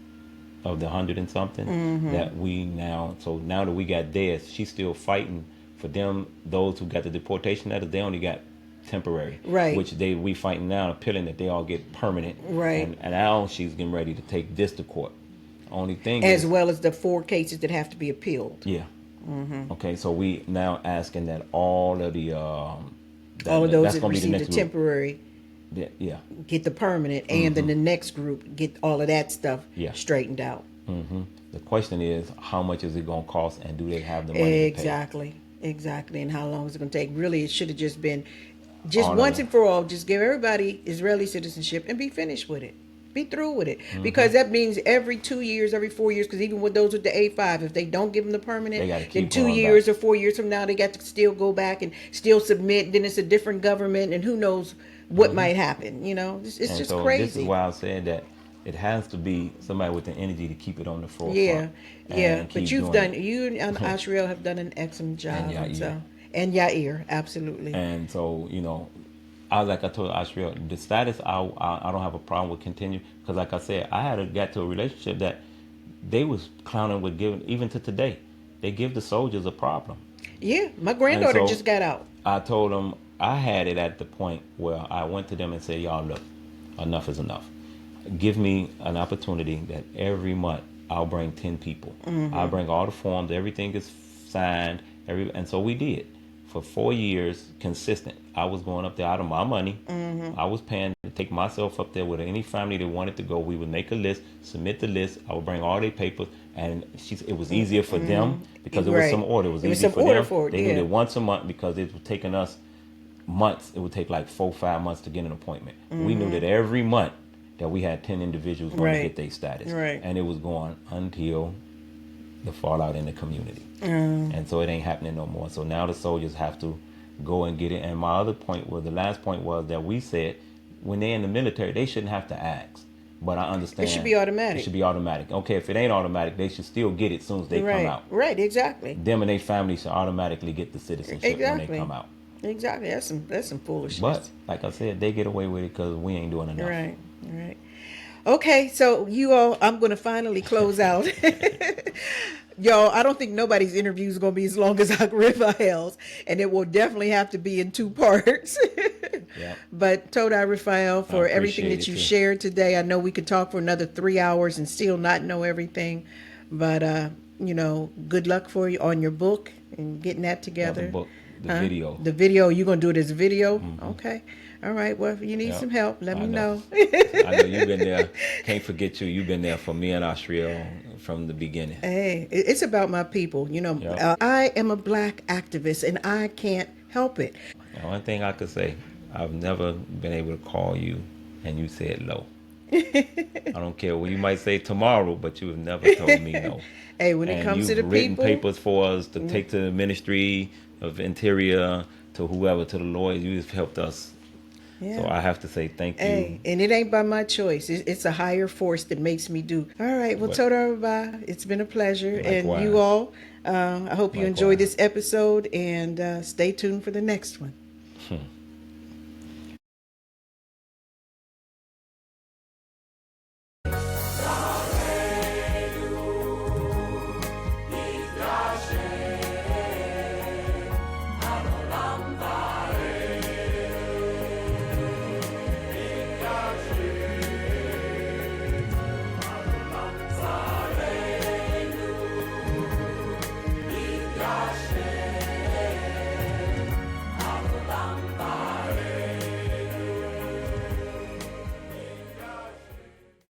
of the 100 and something that we now. So now that we got theirs, she's still fighting for them. Those who got the deportation letters, they only got temporary, Right. which we fighting now, appealing that they all get permanent. Right. And now she's getting ready to take this to court. Only thing As is, well as the 4 cases that have to be appealed. yeah. Okay, so we now asking that all of the All of those that's that gonna be receive the next group. temporary Yeah. get the permanent, and then the next group get all of that stuff Yeah. straightened out. The question is, how much is it going to cost, and do they have the money to pay? Exactly. And how long is it going to take? Really, it should have just been just All of once it. and for all, just give everybody Israeli citizenship and be finished with it. Be through with it. Because that means every 2 years, every 4 years, because even with those with the A5, if they don't give them the permanent, They gotta then keep 2 going years back. or 4 years from now, they got to still go back and still submit. Then it's a different government, and who knows what might happen. It's And just so crazy. this is why I'm saying that it has to be somebody with the energy to keep it on the forefront. Yeah, and but keep you've doing done it. you and Ashriel have done an excellent job, And Yair. and Yair, absolutely. And so, like I told Ashriel, the status, I don't have a problem with continue, because like I said, I had got to a relationship that they was clowning with giving, even to today. They give the soldiers a problem. Yeah, my granddaughter so- just got out. I told them, I had it at the point where I went to them and said, y'all, look, enough is enough. Give me an opportunity that every month I'll bring 10 people. I'll bring all the forms, everything is signed, and so we did. For 4 years, consistent. I was going up there out of my money. I was paying to take myself up there with any family that wanted to go. We would make a list, submit the list. I would bring all their papers, and it was easier for them because it was Right. some order. It was It was easier some for order them. for it, They yeah. did it once a month because it was taking us months. It would take like 4-5 months to get an appointment. We knew that every month that we had 10 individuals going Right. to get their status. Right. And it was going until the fallout in the community. And so it ain't happening no more. So now the soldiers have to go and get it. And my other point was, the last point was that we said, when they're in the military, they shouldn't have to ask. But I understand. It should be automatic. It should be automatic. Okay, if it ain't automatic, they should still get it as soon as they Right, come out. right, exactly, Them and their families should automatically get the citizenship when exactly. they come out. Exactly. That's some foolishness. But like I said, they get away with it because we ain't doing enough. Right, right. Okay, so you all, I'm going to finally close out. Y'all, I don't think nobody's interview is going to be as long as Ahk Rifael's, and it will definitely have to be in 2 parts. Yeah. But Toda Rifael, for I everything appreciate that it, you too. shared today. I know we could talk for another 3 hours and still not know everything, but good luck for you on your book and getting that together. The book, the video. The video, you're going to do it as a video? Okay. All right. Well, if you need Yep. some help, let me know. I know you've been there. Can't forget you. You've been there for me and Ashriel from the beginning. Hey, it's about my people. Yep. I am a black activist, and I can't help it. The one thing I could say, I've never been able to call you and you said no. I don't care what you might say tomorrow, but you have never told me no. Hey, when it comes to the you've written people, papers for us to take to the Ministry of Interior, to whoever, to the lawyers. You've helped us. yeah. So I have to say thank you. Hey, and it ain't by my choice. It's a higher force that makes me do. All right. Well, But- Toda Rabbi, it's been a pleasure. And Likewise. you all, I hope you enjoyed Likewise. this episode, and stay tuned for the next one.